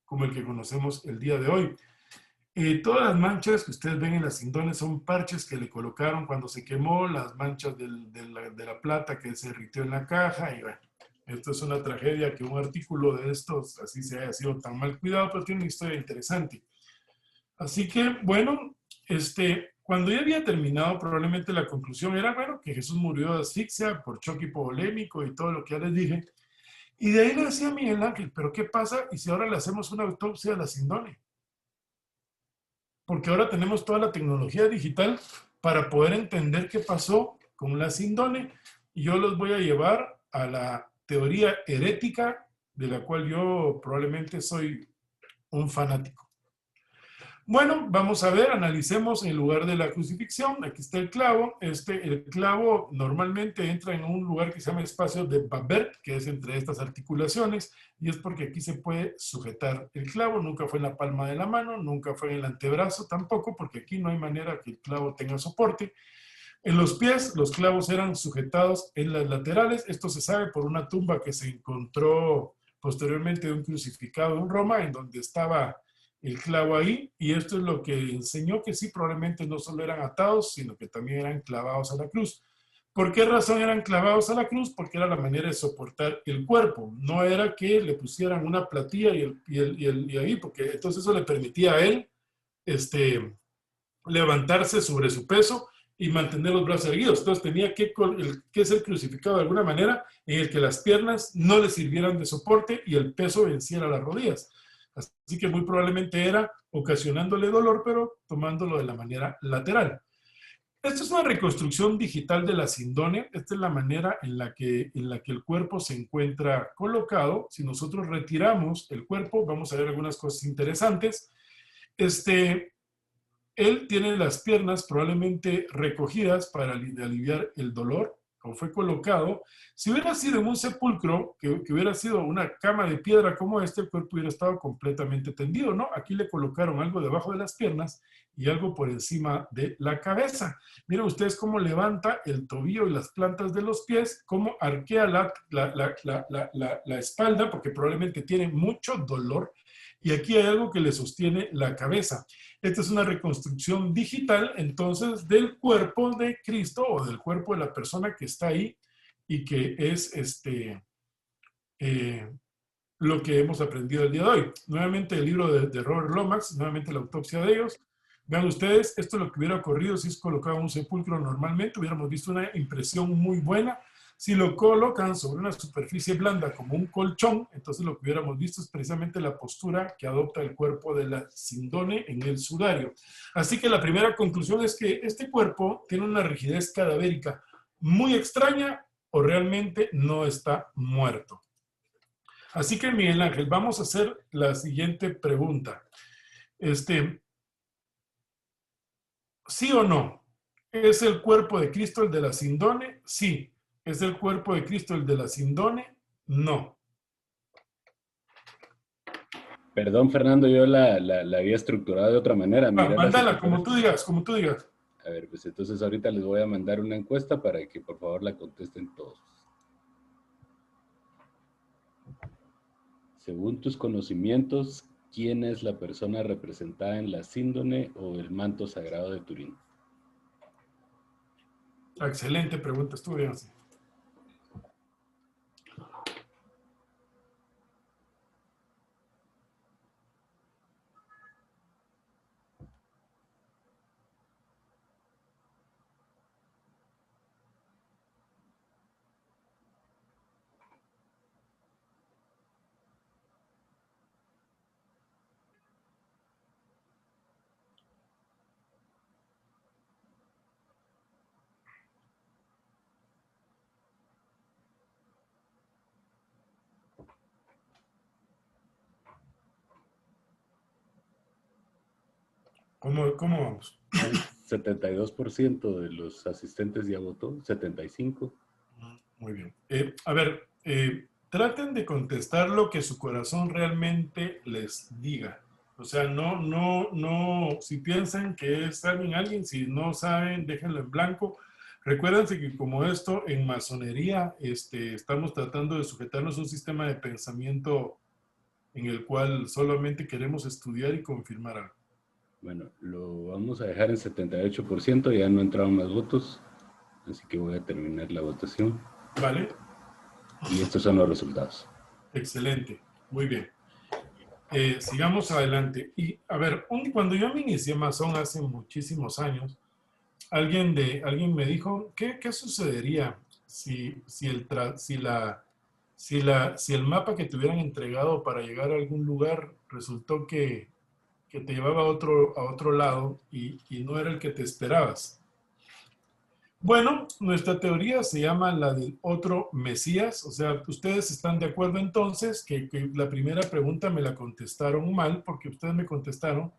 como el que conocemos el día de hoy. Todas las manchas que ustedes ven en las cindones son parches que le colocaron cuando se quemó, las manchas de la plata que se derritió en la caja. Y bueno, esto es una tragedia que un artículo de estos así se haya sido tan mal cuidado, pero tiene una historia interesante. Así que, bueno, cuando ya había terminado, probablemente la conclusión era, bueno, que Jesús murió de asfixia por choque hipovolémico y todo lo que ya les dije. Y de ahí le decía a Miguel Ángel, pero ¿qué pasa? ¿Y si ahora le hacemos una autopsia a la Sindone? Porque ahora tenemos toda la tecnología digital para poder entender qué pasó con la Sindone. Y yo los voy a llevar a la teoría herética, de la cual yo probablemente soy un fanático. Bueno, vamos a ver, analicemos en lugar de la crucifixión. Aquí está el clavo. El clavo normalmente entra en un lugar que se llama espacio de Babert, que es entre estas articulaciones, y es porque aquí se puede sujetar el clavo. Nunca fue en la palma de la mano, nunca fue en el antebrazo tampoco, porque aquí no hay manera que el clavo tenga soporte. En los pies, los clavos eran sujetados en las laterales. Esto se sabe por una tumba que se encontró posteriormente de un crucificado en Roma, en donde estaba el clavo ahí, y esto es lo que enseñó que sí, probablemente no solo eran atados, sino que también eran clavados a la cruz. ¿Por qué razón eran clavados a la cruz? Porque era la manera de soportar el cuerpo. No era que le pusieran una platilla y ahí, porque entonces eso le permitía a él levantarse sobre su peso y mantener los brazos erguidos. Entonces tenía que ser crucificado de alguna manera en el que las piernas no le sirvieran de soporte y el peso venciera las rodillas. Así que muy probablemente era ocasionándole dolor, pero tomándolo de la manera lateral. Esta es una reconstrucción digital de la Sindone. Esta es la manera en la que el cuerpo se encuentra colocado. Si nosotros retiramos el cuerpo, vamos a ver algunas cosas interesantes. Él tiene las piernas probablemente recogidas para aliviar el dolor, como fue colocado. Si hubiera sido en un sepulcro, que hubiera sido una cama de piedra como este, el cuerpo hubiera estado completamente tendido, ¿no? Aquí le colocaron algo debajo de las piernas y algo por encima de la cabeza. Miren ustedes cómo levanta el tobillo y las plantas de los pies, cómo arquea la espalda, porque probablemente tiene mucho dolor. Y aquí hay algo que le sostiene la cabeza. Esta es una reconstrucción digital, entonces, del cuerpo de Cristo o del cuerpo de la persona que está ahí y que es lo que hemos aprendido el día de hoy. Nuevamente el libro de Robert Lomax, nuevamente la autopsia de ellos. Vean ustedes, esto es lo que hubiera ocurrido si es colocado en un sepulcro normalmente. Hubiéramos visto una impresión muy buena. Si lo colocan sobre una superficie blanda como un colchón, entonces lo que hubiéramos visto es precisamente la postura que adopta el cuerpo de la Sindone en el sudario. Así que la primera conclusión es que este cuerpo tiene una rigidez cadavérica muy extraña o realmente no está muerto. Así que, Miguel Ángel, vamos a hacer la siguiente pregunta. ¿Sí o no? ¿Es el cuerpo de Cristo el de la Sindone? Sí. ¿Es el cuerpo de Cristo el de la Sindone? No. Perdón, Fernando, yo la había estructurado de otra manera. Mira Mándala, como tú digas, como tú digas. A ver, pues entonces ahorita les voy a mandar una encuesta para que por favor la contesten todos. Según tus conocimientos, ¿quién es la persona representada en la síndone o el manto sagrado de Turín? Excelente pregunta, estuvo bien así. ¿Cómo vamos? El 72% de los asistentes ya votó, 75%. Muy bien. A ver, traten de contestar lo que su corazón realmente les diga. O sea, no, si piensan que es alguien, si no saben, déjenlo en blanco. Recuérdense que como esto en masonería, estamos tratando de sujetarnos a un sistema de pensamiento en el cual solamente queremos estudiar y confirmar algo. Bueno, lo vamos a dejar en 78%, ya no entraron más votos, así que voy a terminar la votación. ¿Vale? Y estos son los resultados. Excelente, muy bien. Sigamos adelante. Y a ver, cuando yo me inicié Masón hace muchísimos años, alguien me dijo, ¿qué sucedería si el mapa que te hubieran entregado para llegar a algún lugar resultó que te llevaba a otro lado y no era el que te esperabas? Bueno, nuestra teoría se llama la del otro Mesías. O sea, ustedes están de acuerdo entonces que la primera pregunta me la contestaron mal, porque ustedes me contestaron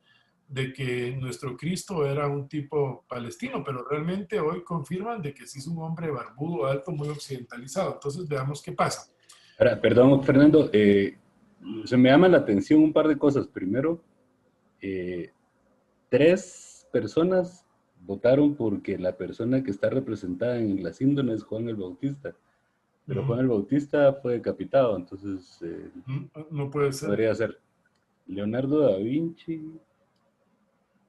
de que nuestro Cristo era un tipo palestino, pero realmente hoy confirman de que sí es un hombre barbudo, alto, muy occidentalizado. Entonces veamos qué pasa. Ahora, perdón, Fernando, se me llama la atención un par de cosas. Primero, 3 personas votaron porque la persona que está representada en la síndrome es Juan el Bautista, pero Juan el Bautista fue decapitado, entonces No puede ser. podría ser Leonardo da Vinci.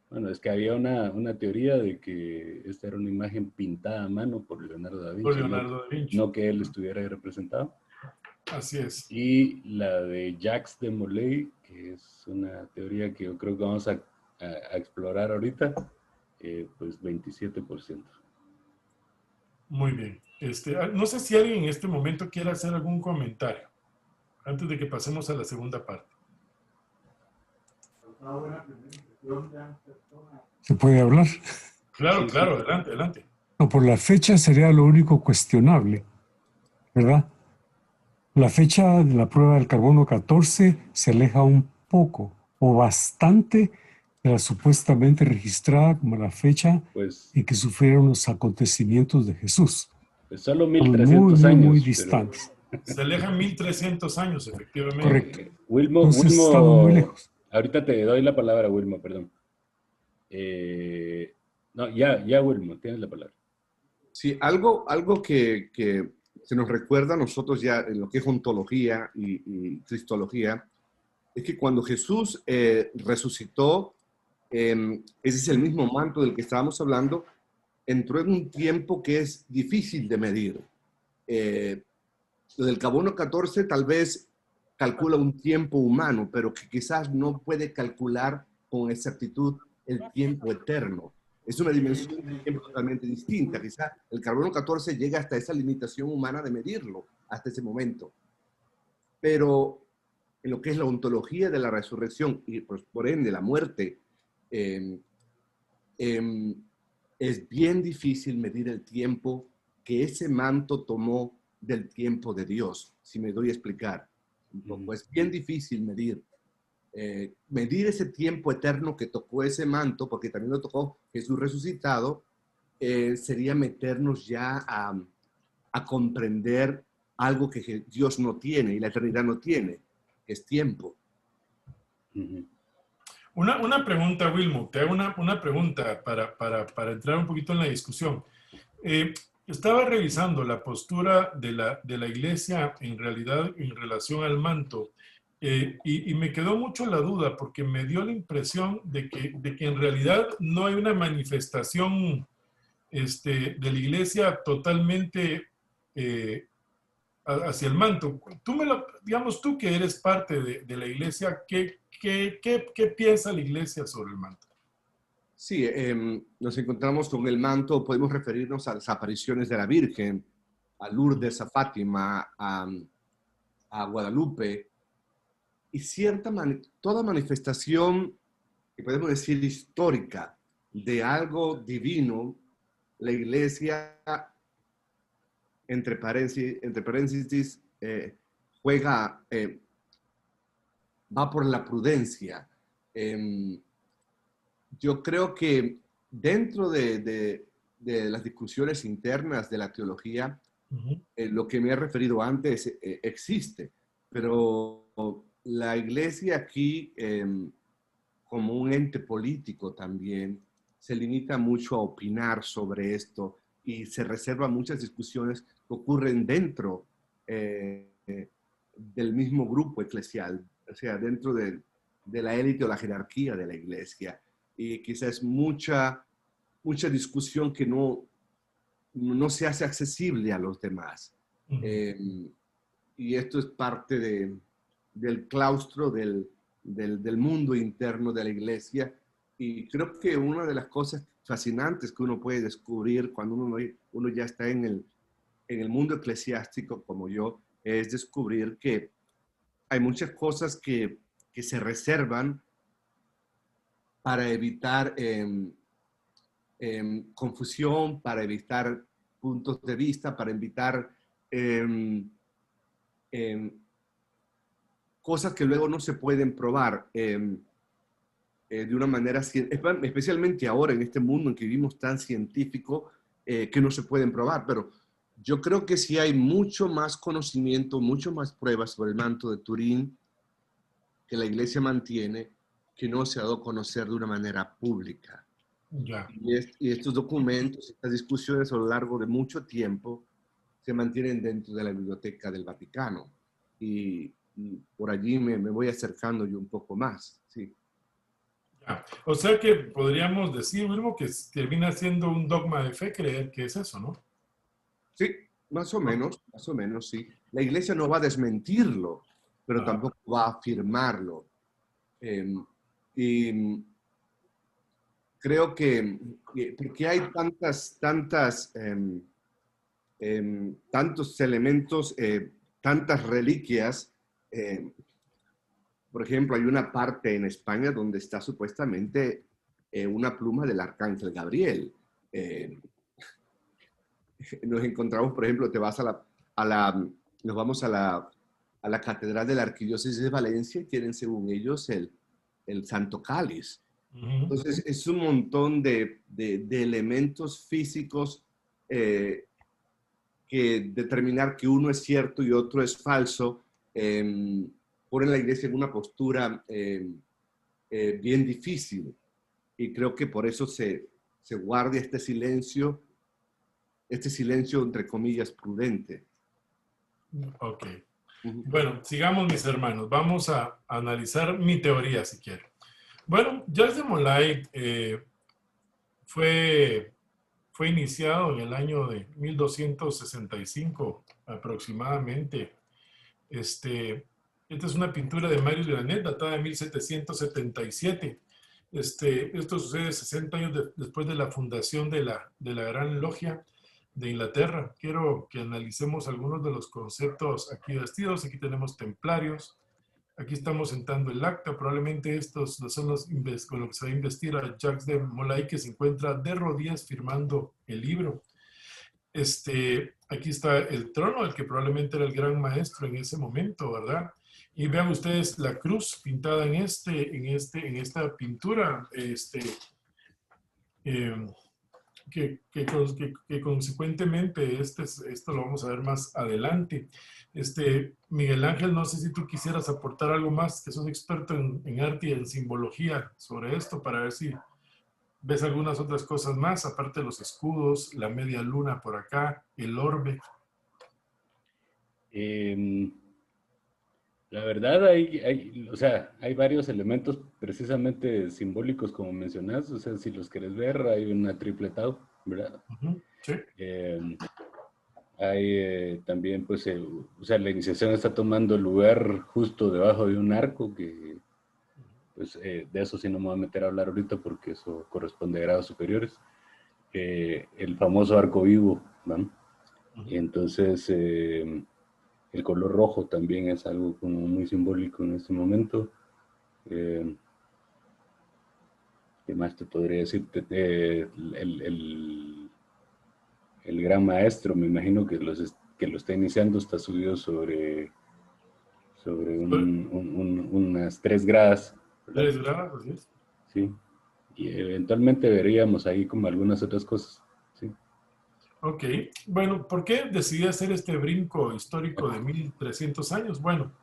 Bueno, es que había una teoría de que esta era una imagen pintada a mano por Leonardo da Por Vinci, Leonardo da Vinci. no que él estuviera ahí representado. Así es. Y la de Jacques de Molay, que es una teoría que yo creo que vamos a explorar ahorita, pues 27%. Muy bien. No sé si alguien en este momento quiere hacer algún comentario antes de que pasemos a la segunda parte. ¿Se puede hablar? Claro, Sí, claro, sí. adelante, adelante. No, por la fecha sería lo único cuestionable, ¿verdad? La fecha de la prueba del carbono 14 se aleja un poco o bastante de la supuestamente registrada como la fecha Pues, en que sufrieron los acontecimientos de Jesús. pues solo Son muy, 1300 muy años, pero distantes. Se alejan 1300 años, efectivamente. Correcto. Entonces estamos muy Wilmo, lejos. ahorita te doy la palabra, Wilmo, perdón. No, ya, Wilmo, tienes la palabra. Sí, algo que se nos recuerda a nosotros ya en lo que es ontología y cristología, es que cuando Jesús resucitó, ese es el mismo manto del que estábamos hablando, entró en un tiempo que es difícil de medir. Lo del carbono 14 tal vez calcula un tiempo humano, pero que quizás no puede calcular con exactitud el tiempo eterno. Es una dimensión de tiempo totalmente distinta. Quizás el carbono 14 llega hasta esa limitación humana de medirlo, hasta ese momento. Pero en lo que es la ontología de la resurrección y pues, por ende la muerte, es bien difícil medir el tiempo que ese manto tomó del tiempo de Dios, si me doy a explicar un poco. Es bien difícil medir ese tiempo eterno que tocó ese manto, porque también lo tocó Jesús resucitado, sería meternos ya a comprender algo que Dios no tiene y la eternidad no tiene, que es tiempo. Una pregunta, Wilmo, te hago una pregunta para entrar un poquito en la discusión. Estaba revisando la postura de la iglesia en realidad en relación al manto y me quedó mucho la duda porque me dio la impresión de que en realidad no hay una manifestación de la iglesia totalmente hacia el manto. Digamos tú que eres parte de la iglesia, ¿qué piensa la iglesia sobre el manto? Sí, nos encontramos con el manto, podemos referirnos a las apariciones de la Virgen, a Lourdes, a Fátima, a Guadalupe, y toda manifestación, que podemos decir histórica, de algo divino, la iglesia, entre paréntesis, juega, va por la prudencia. Yo creo que dentro de las discusiones internas de la teología, lo que me he referido antes existe, pero la iglesia aquí, como un ente político también, se limita mucho a opinar sobre esto y se reserva muchas discusiones que ocurren dentro del mismo grupo eclesial, o sea, dentro de la élite o la jerarquía de la iglesia. y quizás mucha discusión que no se hace accesible a los demás. Y esto es parte del claustro del mundo interno de la iglesia. Y creo que una de las cosas fascinantes que uno puede descubrir cuando uno ya está en el mundo eclesiástico como yo, es descubrir que hay muchas cosas que se reservan para evitar confusión, para evitar puntos de vista, para evitar cosas que luego no se pueden probar de una manera, especialmente ahora en este mundo en que vivimos tan científico, que no se pueden probar. Pero yo creo que sí hay mucho más conocimiento, mucho más pruebas sobre el manto de Turín que la iglesia mantiene, que no se ha dado a conocer de una manera pública. Ya. Y estos documentos, estas discusiones a lo largo de mucho tiempo se mantienen dentro de la Biblioteca del Vaticano. Y por allí me voy acercando yo un poco más. Sí. Ya. O sea que podríamos decir, Wilmo, que termina siendo un dogma de fe creer que es eso, ¿no? Sí, más o menos, sí. La iglesia no va a desmentirlo, pero tampoco va a afirmarlo. Y creo que porque hay tantos elementos, tantas reliquias. Por ejemplo, hay una parte en España donde está supuestamente una pluma del arcángel Gabriel. Nos encontramos, por ejemplo, nos vamos a la catedral de la Arquidiócesis de Valencia y tienen, según ellos, el Santo Cáliz. Entonces, es un montón de elementos físicos que determinar que uno es cierto y otro es falso, ponen la iglesia en una postura bien difícil. Y creo que por eso se guarda este silencio entre comillas prudente. Ok. Bueno, sigamos, mis hermanos. Vamos a analizar mi teoría, si quieren. Bueno, Jacques de Molay fue iniciado en el año de 1265 aproximadamente. Esta es una pintura de Marius Granet, datada de 1777. Esto sucede 60 años después de la fundación de la Gran Logia de Inglaterra. Quiero que analicemos algunos de los conceptos aquí vestidos. Aquí tenemos templarios. Aquí estamos sentando el acta. Probablemente estos son con lo que se va a investir a Jacques de Molay, que se encuentra de rodillas firmando el libro. Aquí está el trono, el que probablemente era el gran maestro en ese momento, ¿verdad? Y vean ustedes la cruz pintada en esta pintura, que consecuentemente esto lo vamos a ver más adelante. Miguel Ángel, no sé si tú quisieras aportar algo más, que sos experto en arte y en simbología sobre esto, para ver si ves algunas otras cosas más, aparte de los escudos, la media luna por acá, el orbe. La verdad, hay varios elementos precisamente simbólicos, como mencionas. O sea, si los quieres ver, hay una tripletado, ¿verdad? Sí. Hay también, pues, la iniciación está tomando lugar justo debajo de un arco que, pues, de eso sí no me voy a meter a hablar ahorita porque eso corresponde a grados superiores. El famoso arco vivo, ¿no? Y entonces, el color rojo también es algo como muy simbólico en este momento. ¿Qué más te podría decir? El gran maestro, me imagino que lo está iniciando, está subido sobre unas 3 gradas. ¿verdad? 3 gradas, así es. Sí. Y eventualmente veríamos ahí como algunas otras cosas. Sí. Ok, bueno, ¿por qué decidí hacer este brinco histórico de 1300 años? Bueno,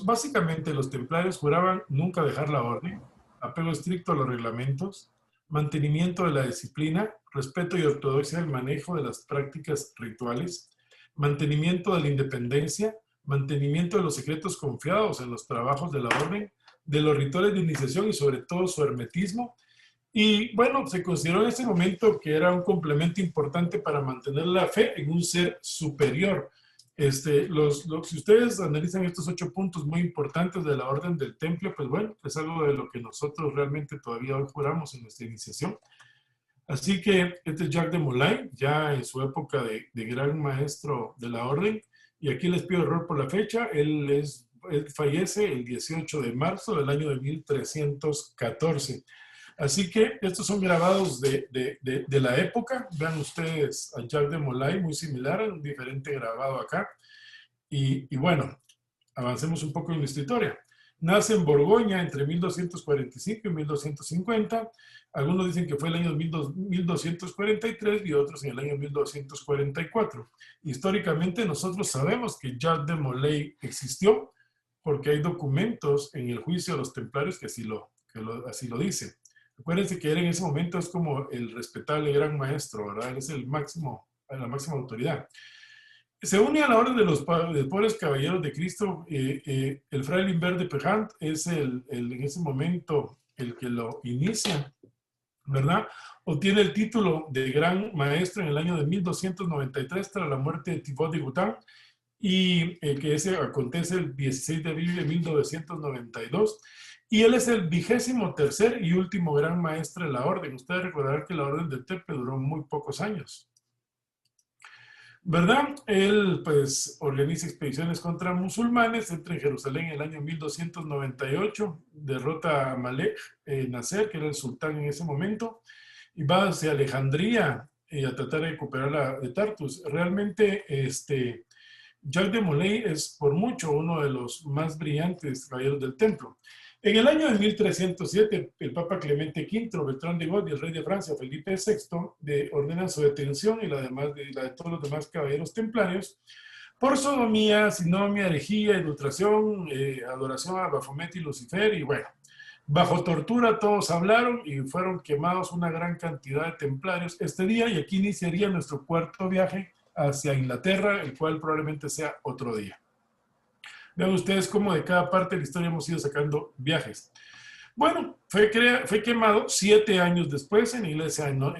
básicamente los templarios juraban nunca dejar la orden, apego estricto a los reglamentos, mantenimiento de la disciplina, respeto y ortodoxia del manejo de las prácticas rituales, mantenimiento de la independencia, mantenimiento de los secretos confiados en los trabajos de la orden, de los rituales de iniciación y sobre todo su hermetismo, Y bueno, se consideró en ese momento que era un complemento importante para mantener la fe en un ser superior. Si ustedes analizan estos 8 puntos muy importantes de la orden del temple, pues bueno, es algo de lo que nosotros realmente todavía hoy juramos en nuestra iniciación. Así que este es Jacques de Molay, ya en su época de gran maestro de la orden, y aquí les pido error por la fecha, él fallece el 18 de marzo del año de 1314. Así que estos son grabados de la época. Vean ustedes a Jacques de Molay, muy similar, un diferente grabado acá. Y bueno, avancemos un poco en nuestra historia. Nace en Borgoña entre 1245 y 1250. Algunos dicen que fue el año 1243 y otros en el año 1244. Históricamente nosotros sabemos que Jacques de Molay existió porque hay documentos en el juicio de los templarios que así lo dicen. Acuérdense que él en ese momento es como el respetable gran maestro, ¿verdad? Él es la máxima autoridad. Se une a la orden de los pobres caballeros de Cristo. El fraile Humbert de Pejant es en ese momento el que lo inicia, ¿verdad? Obtiene el título de gran maestro en el año de 1293 tras la muerte de Thibaut de Gautain, y que ese acontece el 16 de abril de 1992. Y él es el 23º y último gran maestro de la orden. Ustedes recordarán que la orden del Temple duró muy pocos años, ¿verdad? Él pues organiza expediciones contra musulmanes, entra en Jerusalén en el año 1298, derrota a Malek Nasser, que era el sultán en ese momento, y va hacia Alejandría a tratar de recuperar de Tartus. Realmente Jacques de Molay es por mucho uno de los más brillantes caballeros del templo. En el año de 1307, el Papa Clemente V, Bertrand de God y el rey de Francia, Felipe VI, ordenan su detención y la de todos los demás caballeros templarios por sodomía, sinomia, herejía, adulteración, adoración a Baphomet y Lucifer, y bueno, bajo tortura todos hablaron y fueron quemados una gran cantidad de templarios este día, y aquí iniciaría nuestro cuarto viaje hacia Inglaterra, el cual probablemente sea otro día. Vean ustedes cómo de cada parte de la historia hemos ido sacando viajes. Bueno, fue quemado 7 años después en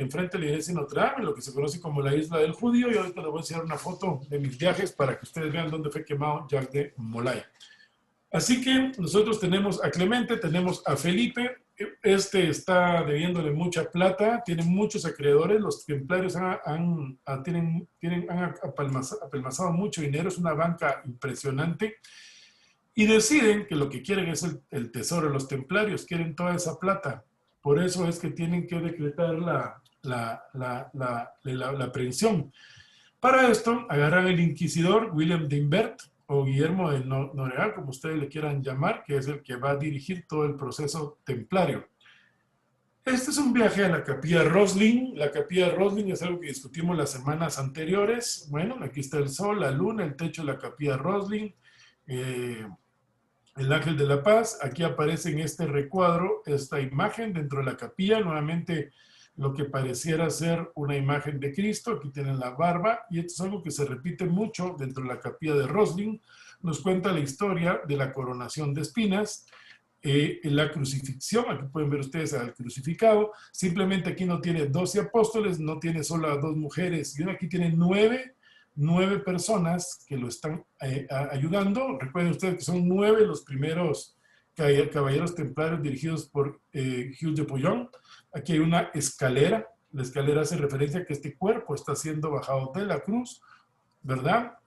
frente a la iglesia de Notre Dame, en lo que se conoce como la Isla del Judío, y ahorita les voy a enseñar una foto de mis viajes para que ustedes vean dónde fue quemado Jacques de Molay. Así que nosotros tenemos a Clemente, tenemos a Felipe. Está debiéndole mucha plata, tiene muchos acreedores, los templarios han apelmazado mucho dinero, es una banca impresionante, y deciden que lo que quieren es el tesoro de los templarios, quieren toda esa plata. Por eso es que tienen que decretar la aprehensión. Para esto agarran el inquisidor William de Humbert, o Guillermo de Noreal, como ustedes le quieran llamar, que es el que va a dirigir todo el proceso templario. Este es un viaje a la capilla Roslin. La capilla Roslin es algo que discutimos las semanas anteriores. Bueno, aquí está el sol, la luna, el techo de la capilla Roslin, el ángel de la paz. Aquí aparece en este recuadro esta imagen dentro de la capilla, nuevamente lo que pareciera ser una imagen de Cristo. Aquí tienen la barba, y esto es algo que se repite mucho dentro de la capilla de Roslin. Nos cuenta la historia de la coronación de espinas, la crucifixión. Aquí pueden ver ustedes al crucificado. Simplemente aquí no tiene 12 apóstoles, no tiene solo a 2 mujeres, y aquí tiene 9 personas que lo están ayudando. Recuerden ustedes que son 9 los primeros caballeros templarios dirigidos por Hugh de Bouillon. Aquí hay una escalera. La escalera hace referencia a que este cuerpo está siendo bajado de la cruz, ¿verdad?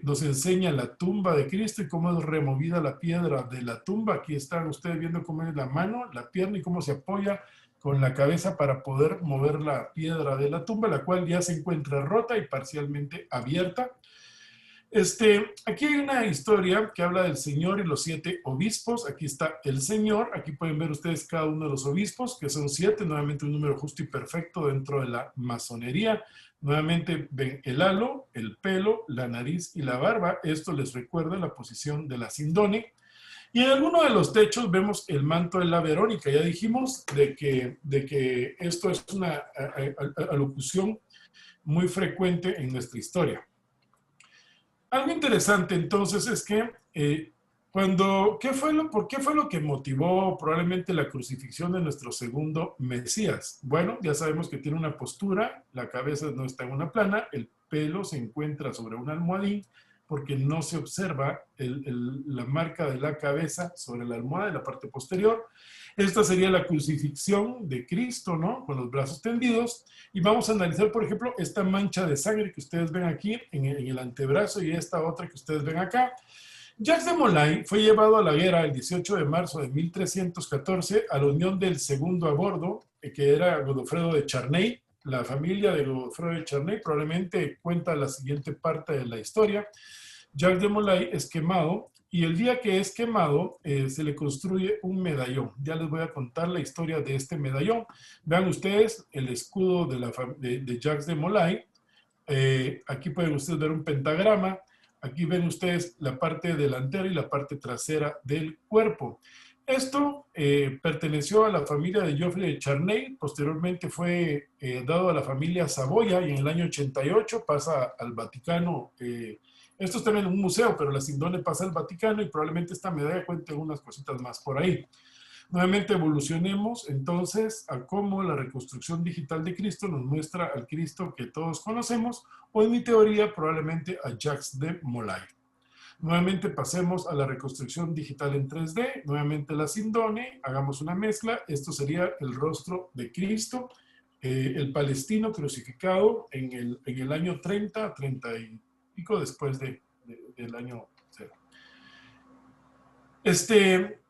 Nos enseña la tumba de Cristo y cómo es removida la piedra de la tumba. Aquí están ustedes viendo cómo es la mano, la pierna, y cómo se apoya con la cabeza para poder mover la piedra de la tumba, la cual ya se encuentra rota y parcialmente abierta. Aquí hay una historia que habla del Señor y los 7 obispos. Aquí está el Señor. Aquí pueden ver ustedes cada uno de los obispos, que son 7, nuevamente un número justo y perfecto dentro de la masonería. Nuevamente ven el halo, el pelo, la nariz y la barba. Esto les recuerda la posición de la Sindone. Y en alguno de los techos vemos el manto de la Verónica. Ya dijimos de que esto es una alocución muy frecuente en nuestra historia. Algo interesante entonces es que ¿Por qué fue lo que motivó probablemente la crucifixión de nuestro segundo Mesías? Bueno, ya sabemos que tiene una postura, la cabeza no está en una plana, el pelo se encuentra sobre un almohadín, porque no se observa la marca de la cabeza sobre la almohada de la parte posterior. Esta sería la crucifixión de Cristo, ¿no? Con los brazos tendidos. Y vamos a analizar, por ejemplo, esta mancha de sangre que ustedes ven aquí en el antebrazo y esta otra que ustedes ven acá. Jacques de Molay fue llevado a la guerra el 18 de marzo de 1314 a la unión del segundo a bordo, que era Godofredo de Charnay. La familia de Godofredo de Charnay probablemente cuenta la siguiente parte de la historia. Jacques de Molay es quemado y el día que es quemado se le construye un medallón. Ya les voy a contar la historia de este medallón. Vean ustedes el escudo de Jacques de Molay. Aquí pueden ustedes ver un pentagrama. Aquí ven ustedes la parte delantera y la parte trasera del cuerpo. Esto perteneció a la familia de Geoffrey de Charnay, posteriormente fue dado a la familia Saboya y en el año 88 pasa al Vaticano. Esto está en un museo, pero la Sindone pasa al Vaticano y probablemente esta medalla cuente unas cositas más por ahí. Nuevamente evolucionemos entonces a cómo la reconstrucción digital de Cristo nos muestra al Cristo que todos conocemos, o en mi teoría probablemente a Jacques de Molay. Nuevamente pasemos a la reconstrucción digital en 3D, nuevamente la Sindone, hagamos una mezcla, esto sería el rostro de Cristo, el palestino crucificado en el año 30 y pico después del año 0.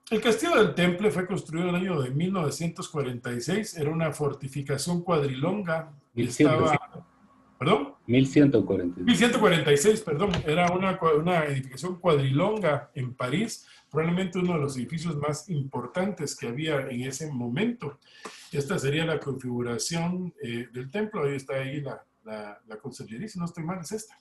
El castillo del Temple fue construido en el año de 1946, era una fortificación cuadrilonga. 1146, perdón. Era una edificación cuadrilonga en París, probablemente uno de los edificios más importantes que había en ese momento. Esta sería la configuración del templo, ahí está ahí la consellería, si no estoy mal, es esta,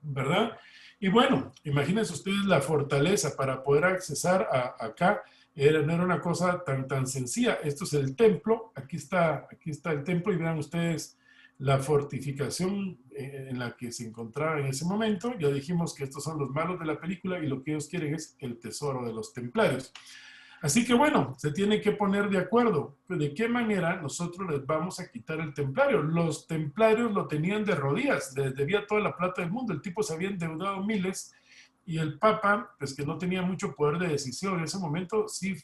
¿verdad? Y bueno, imagínense ustedes la fortaleza para poder accesar acá. No era una cosa tan sencilla. Esto es el templo. Aquí está el templo y vean ustedes la fortificación en la que se encontraba en ese momento. Ya dijimos que estos son los malos de la película y lo que ellos quieren es el tesoro de los templarios. Así que bueno, se tienen que poner de acuerdo. ¿De qué manera nosotros les vamos a quitar el templario? Los templarios lo tenían de rodillas, les debía toda la plata del mundo. El tipo se había endeudado miles y el Papa, pues que no tenía mucho poder de decisión en ese momento, sí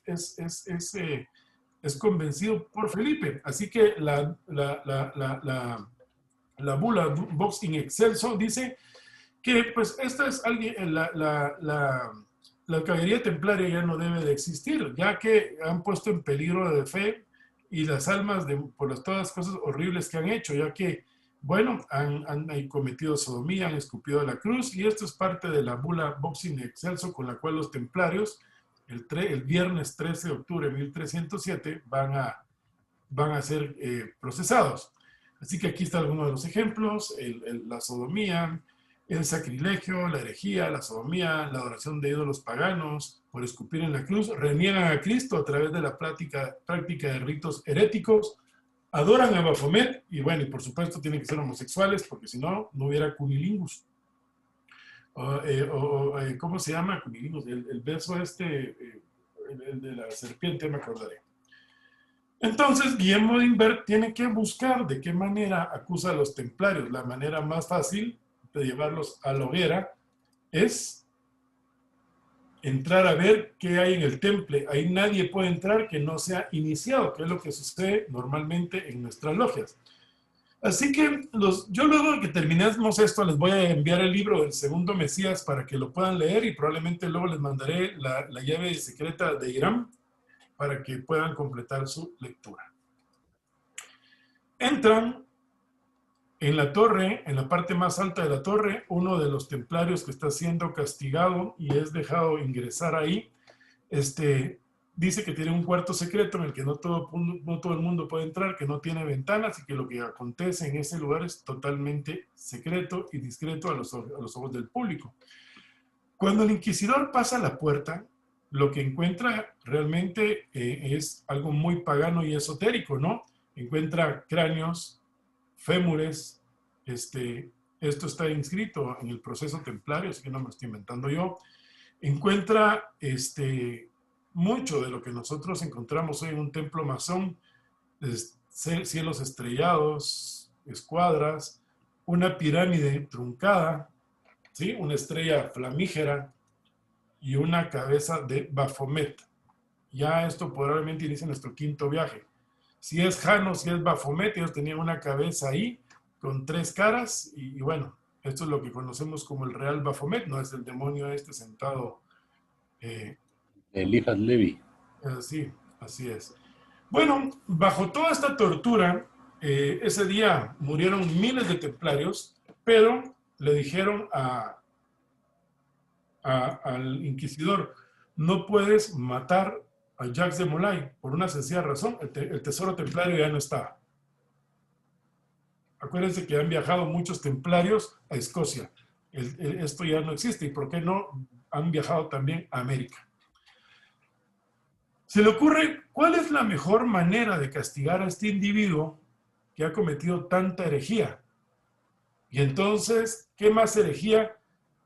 es convencido por Felipe. Así que la bula Vox in Excelso dice que pues esta es alguien, la caballería templaria ya no debe de existir, ya que han puesto en peligro de fe y las almas por todas las cosas horribles que han hecho, ya que, bueno, han cometido sodomía, han escupido la cruz, y esto es parte de la bula Vox in Excelso, con la cual los templarios, el viernes 13 de octubre de 1307, van a ser procesados. Así que aquí están algunos de los ejemplos: la sodomía, el sacrilegio, la herejía, la sodomía, la adoración de ídolos paganos por escupir en la cruz, reniegan a Cristo a través de la práctica de ritos heréticos, adoran a Baphomet, y bueno, y por supuesto tienen que ser homosexuales, porque si no, no hubiera cunilingus. ¿Cómo se llama cunilingus? El verso el de la serpiente, me acordaré. Entonces, Guillermo de Imbert tiene que buscar de qué manera acusa a los templarios. La manera más fácil de llevarlos a la hoguera es entrar a ver qué hay en el temple. Ahí nadie puede entrar que no sea iniciado, que es lo que sucede normalmente en nuestras logias. Así que yo luego de que terminemos esto les voy a enviar el libro del segundo Mesías para que lo puedan leer, y probablemente luego les mandaré la llave secreta de Irán para que puedan completar su lectura. Entran en la torre, en la parte más alta de la torre, uno de los templarios que está siendo castigado y es dejado ingresar ahí, dice que tiene un cuarto secreto en el que no todo el mundo puede entrar, que no tiene ventanas, y que lo que acontece en ese lugar es totalmente secreto y discreto a los ojos del público. Cuando el inquisidor pasa a la puerta, lo que encuentra realmente es algo muy pagano y esotérico, ¿no? Encuentra cráneos, fémures, esto está inscrito en el proceso templario, así que no me lo estoy inventando yo. encuentra mucho de lo que nosotros encontramos hoy en un templo masón: cielos estrellados, escuadras, una pirámide truncada, ¿sí? Una estrella flamígera y una cabeza de Baphomet. Ya esto probablemente inicia nuestro quinto viaje. Si es Jano, si es Baphomet, ellos tenían una cabeza ahí con 3 caras y bueno, esto es lo que conocemos como el real Baphomet, no es el demonio sentado. Eliphas Levi. Sí, así es. Bueno, bajo toda esta tortura, ese día murieron miles de templarios, pero le dijeron al inquisidor: no puedes matar a Jacques de Molay, por una sencilla razón: el tesoro templario ya no estaba. Acuérdense que han viajado muchos templarios a Escocia. Esto ya no existe. ¿Y por qué no han viajado también a América? Se le ocurre, ¿cuál es la mejor manera de castigar a este individuo que ha cometido tanta herejía? Y entonces, ¿qué más herejía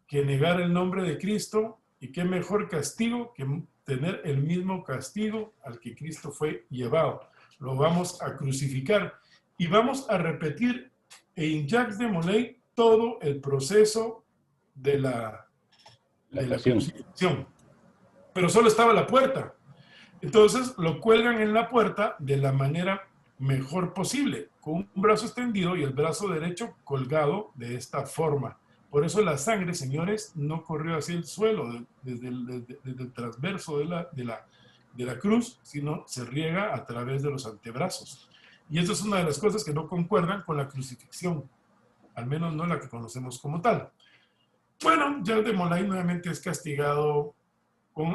que negar el nombre de Cristo? ¿Y qué mejor castigo que tener el mismo castigo al que Cristo fue llevado? Lo vamos a crucificar y vamos a repetir en Jacques de Molay todo el proceso de la crucifixión. Pero solo estaba la puerta. Entonces lo cuelgan en la puerta de la manera mejor posible, con un brazo extendido y el brazo derecho colgado de esta forma. Por eso la sangre, señores, no corrió hacia el suelo desde el transverso de la cruz, sino se riega a través de los antebrazos. Y esto es una de las cosas que no concuerdan con la crucifixión, al menos no la que conocemos como tal. Bueno, Jacques de Molay nuevamente es castigado,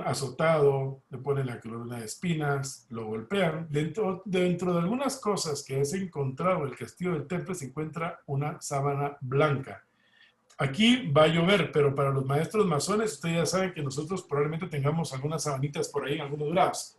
azotado, le ponen la corona de espinas, lo golpean. Dentro de algunas cosas que es encontrado en el castillo del Temple se encuentra una sábana blanca. Aquí va a llover, pero para los maestros masones, ustedes ya saben que nosotros probablámente tengamos algunas sabanitas por ahí en algunos lados.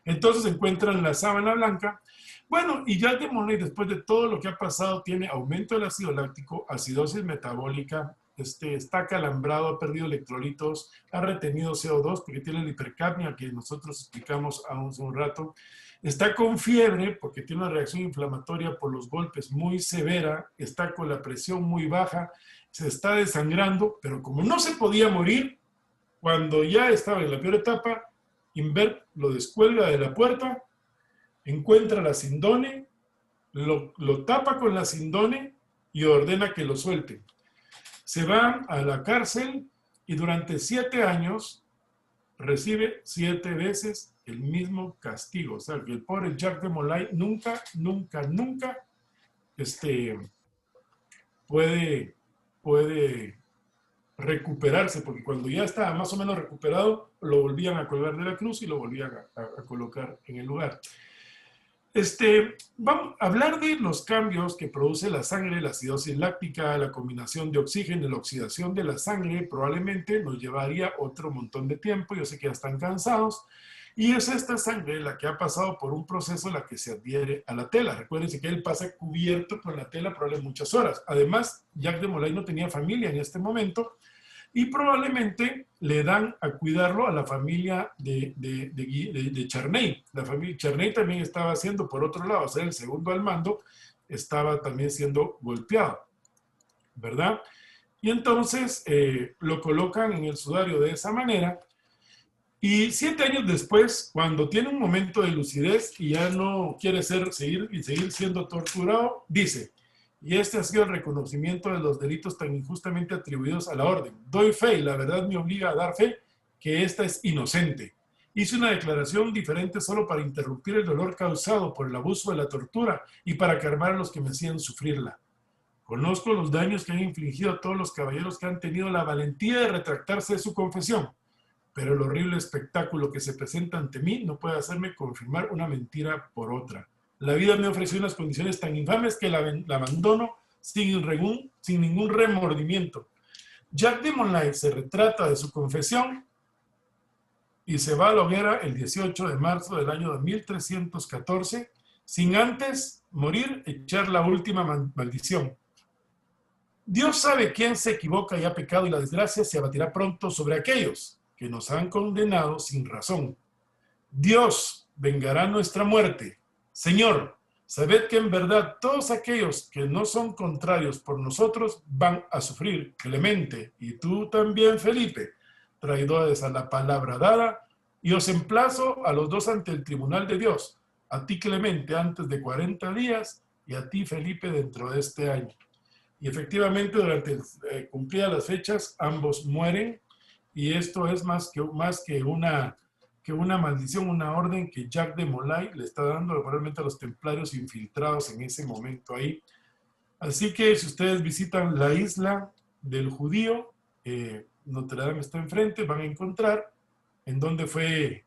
Entonces encuentran la sábana blanca. Bueno, y Jacques de Molay, después de todo lo que ha pasado, tiene aumento del ácido láctico, acidosis metabólica, está acalambrado, ha perdido electrolitos, ha retenido CO2 porque tiene la hipercapnia que nosotros explicamos hace un rato. Está con fiebre porque tiene una reacción inflamatoria por los golpes muy severa, está con la presión muy baja, se está desangrando, pero como no se podía morir, cuando ya estaba en la peor etapa, Imbert lo descuelga de la puerta, encuentra la Sindone, lo tapa con la Sindone y ordena que lo suelten. Se va a la cárcel y durante 7 años recibe 7 veces el mismo castigo. O sea, que el pobre Jacques de Molay nunca puede recuperarse, porque cuando ya estaba más o menos recuperado, lo volvían a colgar de la cruz y lo volvían a colocar en el lugar. Vamos a hablar de los cambios que produce la sangre, la acidosis láctica, la combinación de oxígeno, la oxidación de la sangre. Probablemente nos llevaría otro montón de tiempo, yo sé que ya están cansados, y es esta sangre la que ha pasado por un proceso la que se adhiere a la tela. Recuérdense que él pasa cubierto con la tela probablemente muchas horas. Además, Jacques de Molay no tenía familia en este momento, y probablemente le dan a cuidarlo a la familia de Charney. La familia Charney también estaba siendo, por otro lado, o sea, el segundo al mando, estaba también siendo golpeado, ¿verdad? Y entonces lo colocan en el sudario de esa manera, y 7 años después, cuando tiene un momento de lucidez y ya no quiere seguir siendo torturado, dice: y este ha sido el reconocimiento de los delitos tan injustamente atribuidos a la orden. Doy fe, y la verdad me obliga a dar fe, que esta es inocente. Hice una declaración diferente solo para interrumpir el dolor causado por el abuso de la tortura y para calmar a los que me hacían sufrirla. Conozco los daños que han infligido a todos los caballeros que han tenido la valentía de retractarse de su confesión, pero el horrible espectáculo que se presenta ante mí no puede hacerme confirmar una mentira por otra. La vida me ofreció unas condiciones tan infames que la abandono sin ningún remordimiento. Jacques de Molay se retrata de su confesión y se va a la hoguera el 18 de marzo del año de 1314, sin antes morir, echar la última maldición. Dios sabe quién se equivoca y ha pecado, y la desgracia se abatirá pronto sobre aquellos que nos han condenado sin razón. Dios vengará nuestra muerte. Señor, sabed que en verdad todos aquellos que no son contrarios por nosotros van a sufrir. Clemente, y tú también, Felipe, traidores a la palabra dada, y os emplazo a los dos ante el tribunal de Dios, a ti, Clemente, antes de 40 días, y a ti, Felipe, dentro de este año. Y efectivamente, cumplidas las fechas, ambos mueren, y esto es más que una maldición, una orden que Jacques de Molay le está dando probablemente a los templarios infiltrados en ese momento ahí. Así que si ustedes visitan la isla del Judío, Notre Dame está enfrente, van a encontrar en donde fue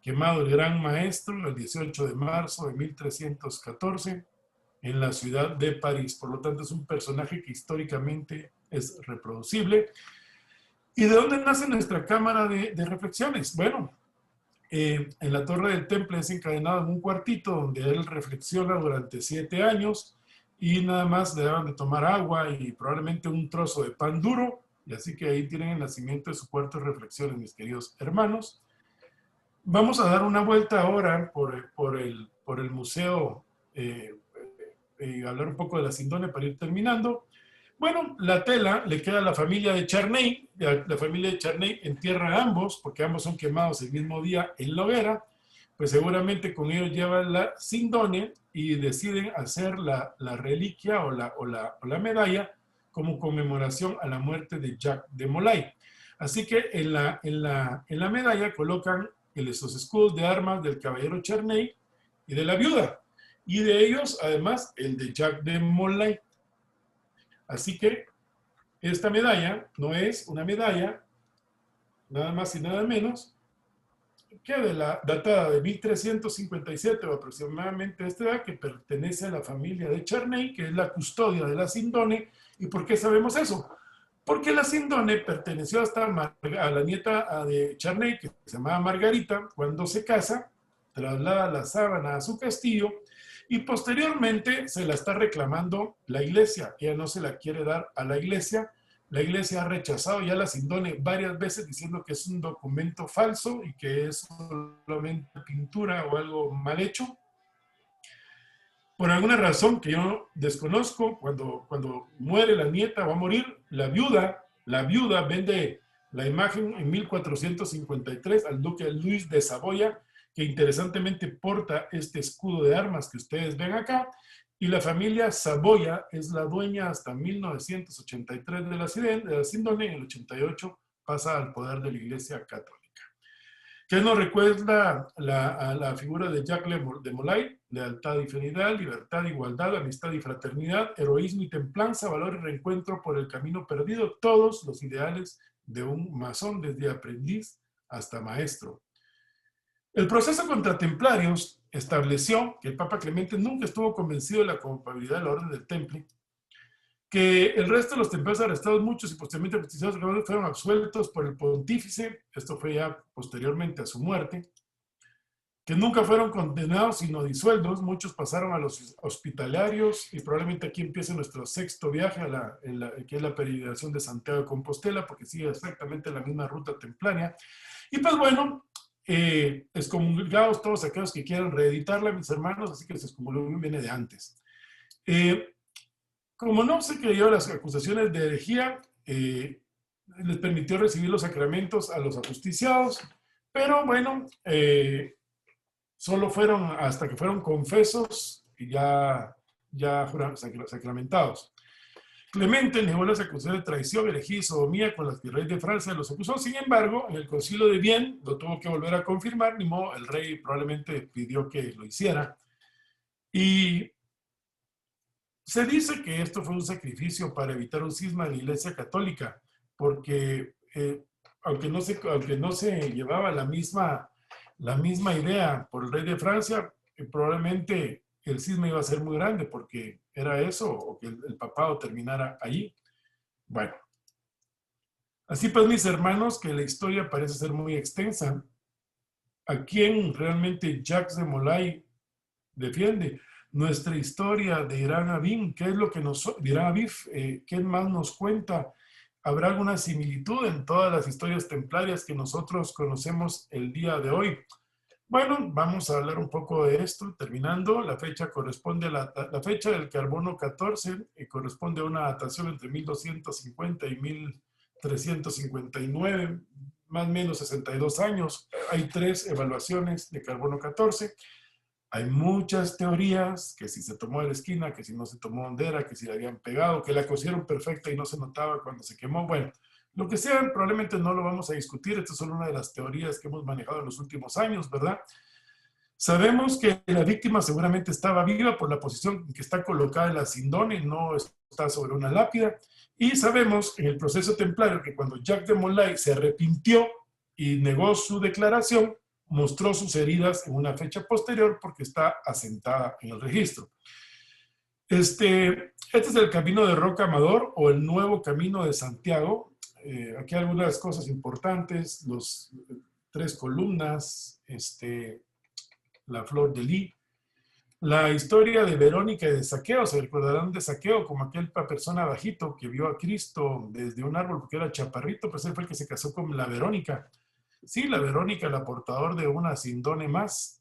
quemado el gran maestro el 18 de marzo de 1314 en la ciudad de París. Por lo tanto, es un personaje que históricamente es reproducible. ¿Y de dónde nace nuestra cámara de reflexiones? Bueno, en la Torre del Temple es encadenado en un cuartito donde él reflexiona durante 7 años y nada más le daban de tomar agua y probablemente un trozo de pan duro. Y así que ahí tienen el nacimiento de su cuarto de reflexiones, mis queridos hermanos. Vamos a dar una vuelta ahora por el museo y hablar un poco de la Sindone para ir terminando. Bueno, la tela le queda a la familia de Charney. La familia de Charney entierra a ambos, porque ambos son quemados el mismo día en la hoguera. Pues seguramente con ellos llevan la Sindone y deciden hacer la reliquia o la medalla como conmemoración a la muerte de Jacques de Molay. Así que en la medalla colocan esos escudos de armas del caballero Charney y de la viuda. Y de ellos, además, el de Jacques de Molay. Así que esta medalla no es una medalla, nada más y nada menos, que datada de 1357 o aproximadamente esta edad, que pertenece a la familia de Charney, que es la custodia de la Sindone. ¿Y por qué sabemos eso? Porque la Sindone perteneció hasta a la nieta de Charney, que se llamaba Margarita. Cuando se casa, traslada la sábana a su castillo y posteriormente se la está reclamando la iglesia. Ella no se la quiere dar a la iglesia. La iglesia ha rechazado ya la Sindone varias veces diciendo que es un documento falso y que es solamente pintura o algo mal hecho. Por alguna razón que yo desconozco, cuando muere la nieta, va a morir, la viuda vende la imagen en 1453 al duque Luis de Saboya, que interesantemente porta este escudo de armas que ustedes ven acá, y la familia Saboya es la dueña hasta 1983 de la Sindone, y en el 88 pasa al poder de la Iglesia Católica. ¿Qué nos recuerda la figura de Jacques de Molay? Lealtad y fidelidad, libertad, igualdad, amistad y fraternidad, heroísmo y templanza, valor y reencuentro por el camino perdido, todos los ideales de un masón, desde aprendiz hasta maestro. El proceso contra templarios estableció que el Papa Clemente nunca estuvo convencido de la culpabilidad de la Orden del Temple, que el resto de los templarios arrestados, muchos y posteriormente justiciados, fueron absueltos por el pontífice, esto fue ya posteriormente a su muerte, que nunca fueron condenados sino disueltos, muchos pasaron a los hospitalarios y probablemente aquí empiece nuestro sexto viaje, que es la peregrinación de Santiago de Compostela, porque sigue exactamente la misma ruta templaria. Y pues bueno, excomulgados todos aquellos que quieran reeditarla, mis hermanos, así que esa excomulgación viene de antes. Como no se creyó las acusaciones de herejía, les permitió recibir los sacramentos a los ajusticiados, pero bueno, solo fueron hasta que fueron confesos y ya sacramentados. Clemente negó las acusaciones de traición, herejía y sodomía con las que el rey de Francia los acusó. Sin embargo, en el concilio de Vienne lo tuvo que volver a confirmar, ni modo, el rey probablemente pidió que lo hiciera. Y se dice que esto fue un sacrificio para evitar un cisma de la Iglesia Católica, porque aunque no se llevaba la misma idea por el rey de Francia, probablemente el cisma iba a ser muy grande, porque era eso, o que el papado terminara allí. Bueno, así pues, mis hermanos, que la historia parece ser muy extensa. ¿A quién realmente Jacques de Molay defiende? Nuestra historia de Irán Abim, ¿qué es lo que ¿qué más nos cuenta? ¿Habrá alguna similitud en todas las historias templarias que nosotros conocemos el día de hoy? Bueno, vamos a hablar un poco de esto. Terminando, la fecha corresponde a la fecha del carbono 14, corresponde a una datación entre 1250 y 1359, más o menos 62 años. Hay 3 evaluaciones de carbono 14. Hay muchas teorías, que si se tomó de la esquina, que si no se tomó hondera, que si la habían pegado, que la cosieron perfecta y no se notaba cuando se quemó. Bueno, lo que sea, probablemente no lo vamos a discutir. Esta es solo una de las teorías que hemos manejado en los últimos años, ¿verdad? Sabemos que la víctima seguramente estaba viva por la posición en que está colocada en la sindone, no está sobre una lápida. Y sabemos en el proceso templario que cuando Jacques de Molay se arrepintió y negó su declaración, mostró sus heridas en una fecha posterior porque está asentada en el registro. Este es el camino de Roca Amador o el nuevo camino de Santiago. Aquí hay algunas cosas importantes, los 3 columnas, la flor de lis. La historia de Verónica y de Zaqueo, se recordarán de Zaqueo como aquel persona bajito que vio a Cristo desde un árbol porque era chaparrito, pues él fue el que se casó con la Verónica. Sí, la Verónica, la portador de una sindone más,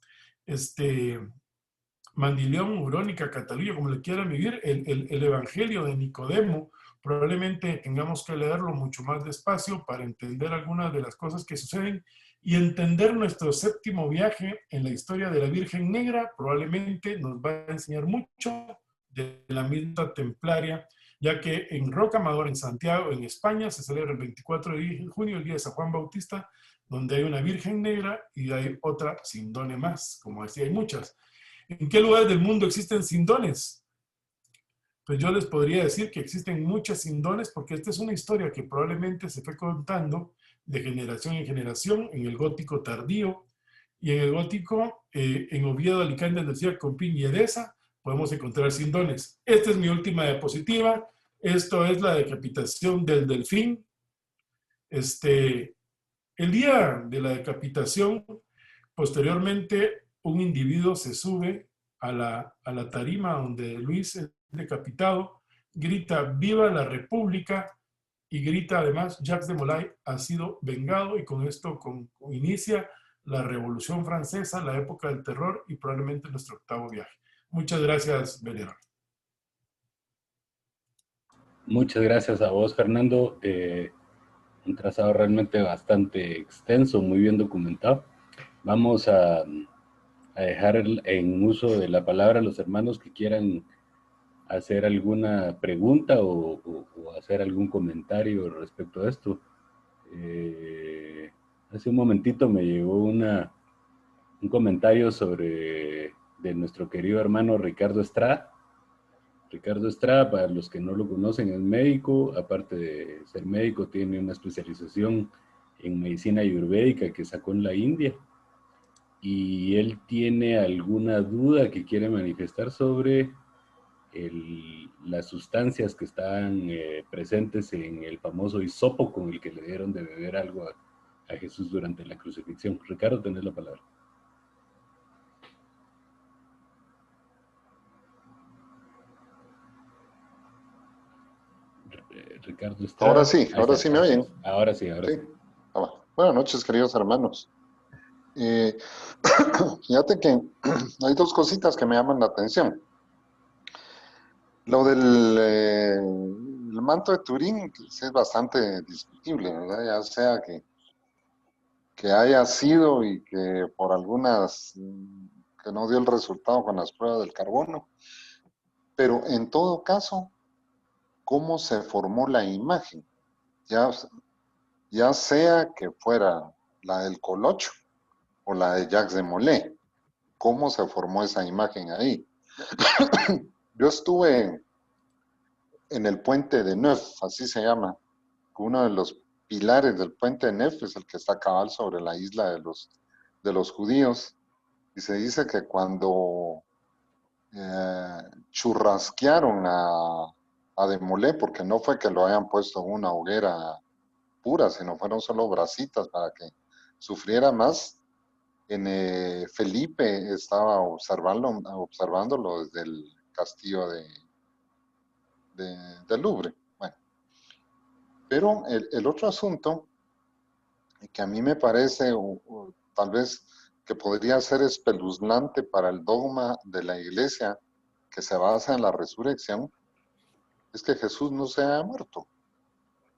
Mandilión, Urónica, Cataluña, como le quieran vivir, el Evangelio de Nicodemo, probablemente tengamos que leerlo mucho más despacio para entender algunas de las cosas que suceden y entender nuestro 7º viaje en la historia de la Virgen Negra. Probablemente nos va a enseñar mucho de la misma templaria, ya que en Roca Amador, en Santiago, en España, se celebra el 24 de junio, el día de San Juan Bautista, donde hay una Virgen Negra y hay otra sindone más, como decía, hay muchas. ¿En qué lugares del mundo existen sindones? Pues yo les podría decir que existen muchas sindones porque esta es una historia que probablemente se fue contando de generación en generación en el gótico tardío y en el gótico, en Oviedo, Alicante, Andalucía, Compín y Edesa podemos encontrar sindones. Esta es mi última diapositiva. Esto es la decapitación del delfín. El día de la decapitación, posteriormente, un individuo se sube a la tarima donde Luis es decapitado, grita ¡Viva la República! Y grita además Jacques de Molay ha sido vengado, y con esto inicia la Revolución Francesa, la época del terror y probablemente nuestro 8º viaje. Muchas gracias, Venerable. Muchas gracias a vos, Fernando. Un trazado realmente bastante extenso, muy bien documentado. Vamos a dejar en uso de la palabra a los hermanos que quieran hacer alguna pregunta o hacer algún comentario respecto a esto. Hace un momentito me llegó un comentario de nuestro querido hermano Ricardo Estrada. Ricardo Estrada, para los que no lo conocen, es médico. Aparte de ser médico, tiene una especialización en medicina ayurvédica que sacó en la India. Y él tiene alguna duda que quiere manifestar sobre las sustancias que están presentes en el famoso hisopo con el que le dieron de beber algo a Jesús durante la crucifixión. Ricardo, tenés la palabra. Ricardo está... Ahora sí me oyen. Ahora sí. Buenas noches, queridos hermanos. Fíjate que hay 2 cositas que me llaman la atención. Lo del el manto de Turín es bastante discutible, ¿verdad? Ya sea que haya sido y que por algunas que no dio el resultado con las pruebas del carbono. Pero en todo caso, ¿cómo se formó la imagen? Ya sea que fuera la del Colocho o la de Jacques de Molay, ¿cómo se formó esa imagen ahí? Yo estuve en el puente de Neuf, así se llama. Uno de los pilares del puente de Neuf es el que está cabal sobre la isla de los judíos. Y se dice que cuando churrasquearon a de Molay, porque no fue que lo hayan puesto en una hoguera pura, sino fueron solo brasitas para que sufriera más. Felipe estaba observándolo desde el castillo del Louvre. Bueno, Pero el otro asunto que a mí me parece, tal vez que podría ser espeluznante para el dogma de la iglesia que se basa en la resurrección, es que Jesús no se ha muerto,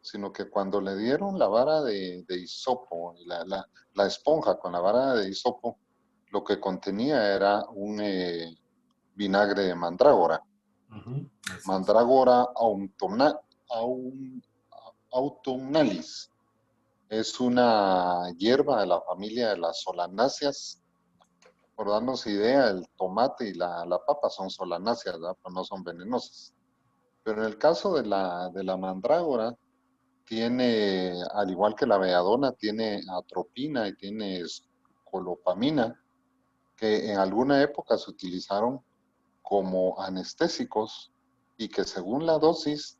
sino que cuando le dieron la vara de hisopo, la esponja con la vara de hisopo, lo que contenía era un vinagre de mandrágora. Mandrágora autumnalis. Es una hierba de la familia de las solanáceas. Por darnos idea, el tomate y la papa son solanáceas, ¿verdad? Pero no son venenosas. Pero en el caso de la mandrágora, tiene, al igual que la belladona, tiene atropina y tiene escolopamina, que en alguna época se utilizaron como anestésicos y que según la dosis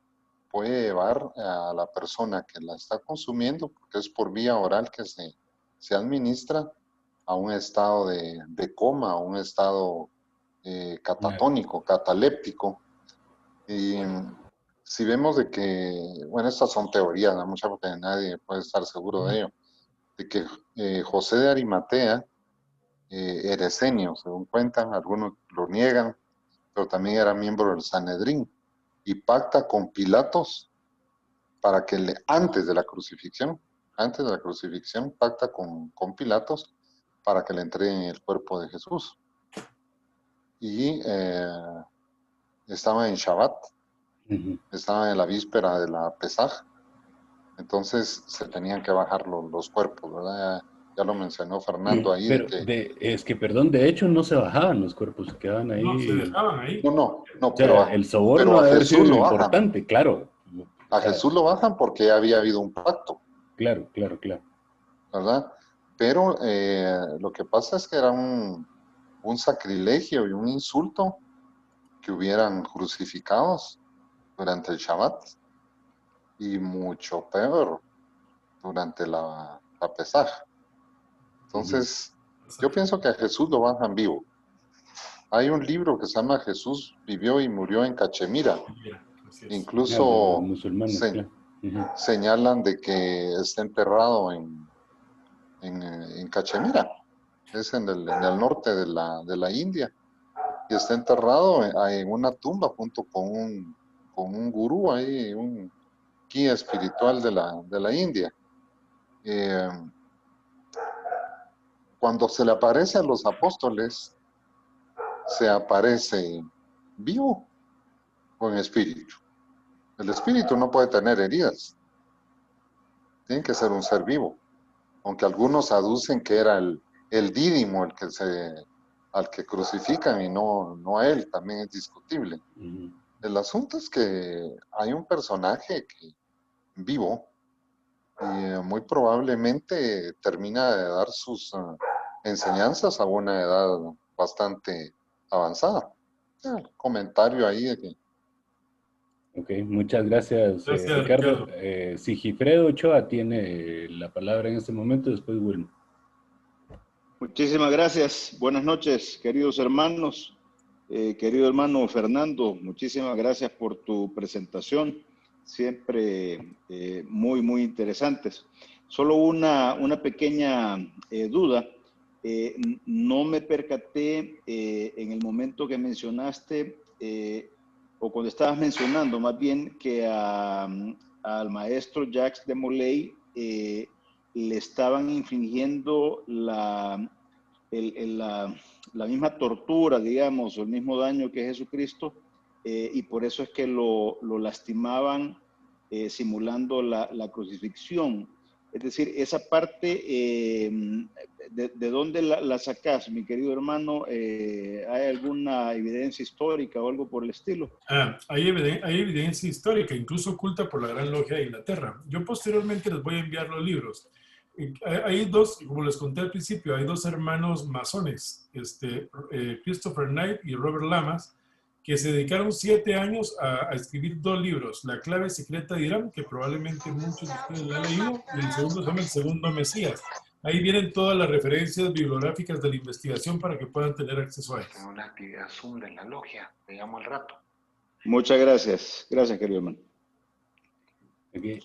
puede llevar a la persona que la está consumiendo, porque es por vía oral que se administra, a un estado de coma, a un estado catatónico, cataléptico. Y si vemos de que, bueno, estas son teorías, ¿no? Mucha porque nadie puede estar seguro de ello, de que José de Arimatea, era esenio, según cuentan, algunos lo niegan, pero también era miembro del Sanedrín, y pacta con Pilatos para que antes de la crucifixión, pacta con Pilatos para que le entreguen el cuerpo de Jesús. Y estaba en Shabbat, estaba en la víspera de la Pesaj, entonces se tenían que bajar los cuerpos, ¿verdad? Ya lo mencionó Fernando ahí. Pero perdón, de hecho no se bajaban los cuerpos, se quedaban ahí. No, se dejaban ahí. No, o sea, el soborno debe haber sido importante, claro. A Jesús lo bajan porque ya había habido un pacto. Claro. ¿Verdad? Pero lo que pasa es que era un sacrilegio y un insulto que hubieran crucificados durante el Shabbat, y mucho peor durante la Pesaj. Entonces, yo pienso que a Jesús lo bajan vivo. Hay un libro que se llama Jesús vivió y murió en Cachemira. Incluso señalan de que está enterrado en Cachemira. Es en el norte de la India. Y está enterrado en una tumba junto con un gurú ahí, un guía espiritual de la India. Cuando se le aparece a los apóstoles, se aparece vivo o en espíritu. El espíritu no puede tener heridas. Tiene que ser un ser vivo. Aunque algunos aducen que era el Dídimo al que crucifican y no a él, también es discutible. El asunto es que hay un personaje vivo y muy probablemente termina de dar sus enseñanzas a una edad bastante avanzada. Comentario ahí de que... Ok, muchas gracias, Ricardo. Sigifredo Ochoa tiene la palabra en este momento, después Wilma. Muchísimas gracias. Buenas noches, queridos hermanos. Querido hermano Fernando, muchísimas gracias por tu presentación. Siempre muy, muy interesantes. Solo una pequeña duda. No me percaté en el momento que mencionaste, o cuando estabas mencionando más bien, que al maestro Jacques de Molay le estaban infligiendo la misma tortura, digamos, o el mismo daño que Jesucristo, y por eso es que lo lastimaban simulando la crucifixión. Es decir, esa parte, ¿de dónde la sacas, mi querido hermano? ¿Hay alguna evidencia histórica o algo por el estilo? Hay evidencia histórica, incluso oculta por la Gran Logia de Inglaterra. Yo posteriormente les voy a enviar los libros. Hay dos, como les conté al principio, hay dos hermanos masones, Christopher Knight y Robert Lamas, que se dedicaron 7 años a escribir 2 libros, La clave secreta de Irán, que probablemente muchos de ustedes la han leído, y el segundo se llama El segundo Mesías. Ahí vienen todas las referencias bibliográficas de la investigación para que puedan tener acceso a ellas. Tengo una actividad Zoom de la logia, te llamo al rato. Muchas gracias. Gracias, querido hermano. Okay.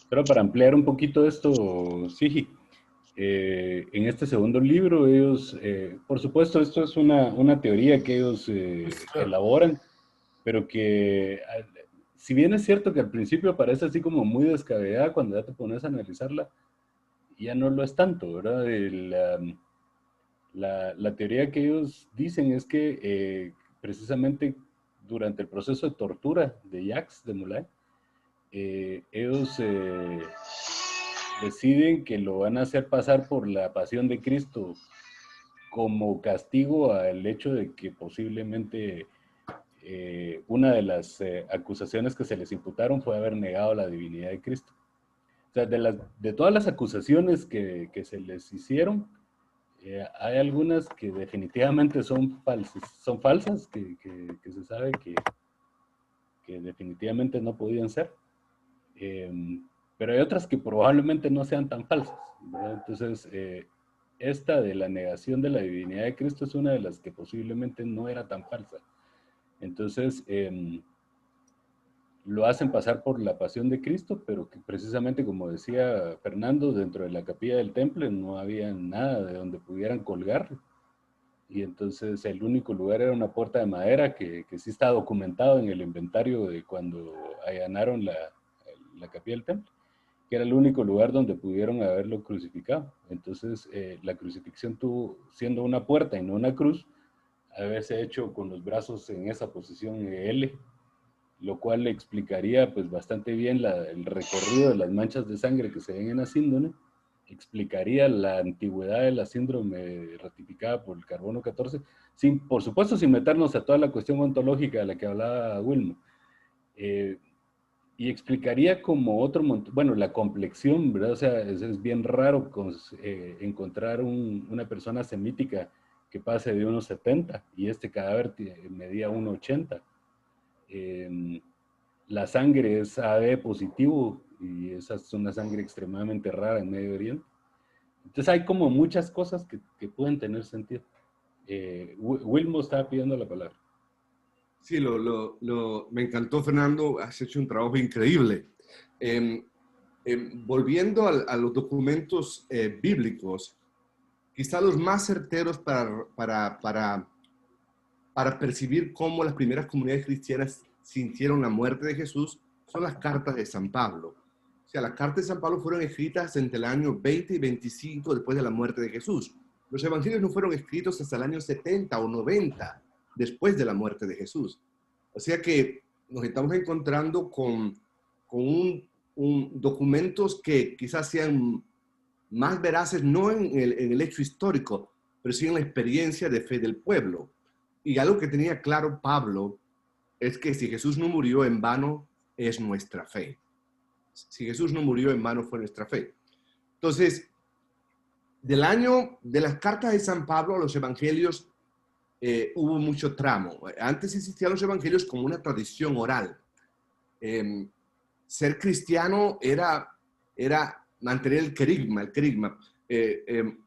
Pero para ampliar un poquito esto, sí, en este segundo libro ellos, por supuesto, esto es una teoría que ellos Claro. elaboran, pero que, si bien es cierto que al principio parece así como muy descabellada, cuando ya te pones a analizarla, ya no lo es tanto, ¿verdad? La teoría que ellos dicen es que precisamente durante el proceso de tortura de Jacques de Molay, ellos deciden que lo van a hacer pasar por la pasión de Cristo como castigo al hecho de que posiblemente una de las acusaciones que se les imputaron fue haber negado la divinidad de Cristo. O sea, de todas las acusaciones que se les hicieron, hay algunas que definitivamente son falsas, que se sabe que definitivamente no podían ser. Pero hay otras que probablemente no sean tan falsas, ¿verdad? Entonces, esta de la negación de la divinidad de Cristo es una de las que posiblemente no era tan falsa. Entonces, lo hacen pasar por la pasión de Cristo, pero que precisamente, como decía Fernando, dentro de la capilla del templo no había nada de donde pudieran colgar. Y entonces el único lugar era una puerta de madera que sí está documentado en el inventario de cuando allanaron la capilla del templo, que era el único lugar donde pudieron haberlo crucificado. Entonces, la crucifixión tuvo, siendo una puerta y no una cruz, haberse hecho con los brazos en esa posición L, lo cual le explicaría pues bastante bien el recorrido de las manchas de sangre que se ven en la síndrome, explicaría la antigüedad de la síndrome ratificada por el carbono 14, sin, por supuesto sin meternos a toda la cuestión ontológica de la que hablaba Wilmo. Y explicaría como otro montón, bueno, la complexión, ¿verdad? O sea, es bien raro encontrar una persona semítica que pase de 1,70 y este cadáver medía 1,80. La sangre es AB positivo y esa es una sangre extremadamente rara en Medio Oriente. Entonces hay como muchas cosas que pueden tener sentido. Wilmo estaba pidiendo la palabra. Sí, me encantó, Fernando. Has hecho un trabajo increíble. Volviendo a los documentos bíblicos, quizá los más certeros para percibir cómo las primeras comunidades cristianas sintieron la muerte de Jesús son las cartas de San Pablo. O sea, las cartas de San Pablo fueron escritas entre el año 20 y 25 después de la muerte de Jesús. Los evangelios no fueron escritos hasta el año 70 o 90 después de la muerte de Jesús. O sea que nos estamos encontrando con documentos que quizás sean más veraces, no en el hecho histórico, pero sí en la experiencia de fe del pueblo. Y algo que tenía claro Pablo es que si Jesús no murió en vano, es nuestra fe. Si Jesús no murió en vano, fue nuestra fe. Entonces, de las cartas de San Pablo a los evangelios, hubo mucho tramo. Antes existían los evangelios como una tradición oral. Ser cristiano era mantener el querigma.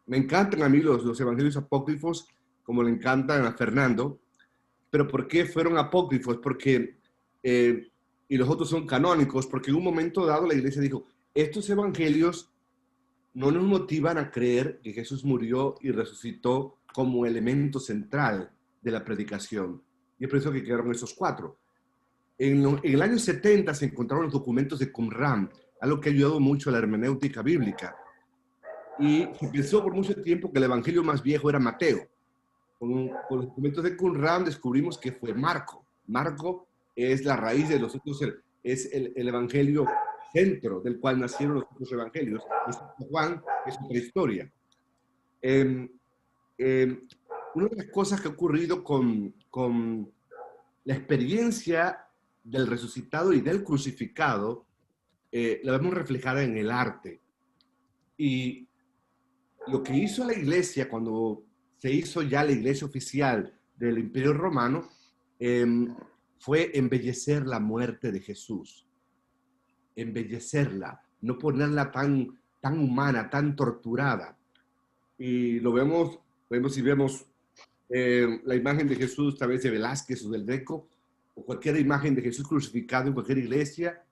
Me encantan a mí los evangelios apócrifos, como le encantan a Fernando. Pero ¿por qué fueron apócrifos? Porque, y los otros son canónicos, porque en un momento dado la iglesia dijo, estos evangelios no nos motivan a creer que Jesús murió y resucitó como elemento central de la predicación. Y es por eso que quedaron esos 4. En el año 70 se encontraron los documentos de Qumran, algo que ha ayudado mucho a la hermenéutica bíblica. Y se pensó por mucho tiempo que el evangelio más viejo era Mateo. Con los documentos de Qumran descubrimos que fue Marco. Marco es la raíz de los otros, es el evangelio centro del cual nacieron los otros evangelios. Juan es otra historia. Una de las cosas que ha ocurrido con la experiencia del resucitado y del crucificado, la vemos reflejada en el arte. Y lo que hizo la iglesia cuando se hizo ya la iglesia oficial del Imperio Romano, fue embellecer la muerte de Jesús. Embellecerla, no ponerla tan humana, tan torturada. Y lo vemos la imagen de Jesús a través de Velázquez o del Greco, o cualquier imagen de Jesús crucificado en cualquier iglesia,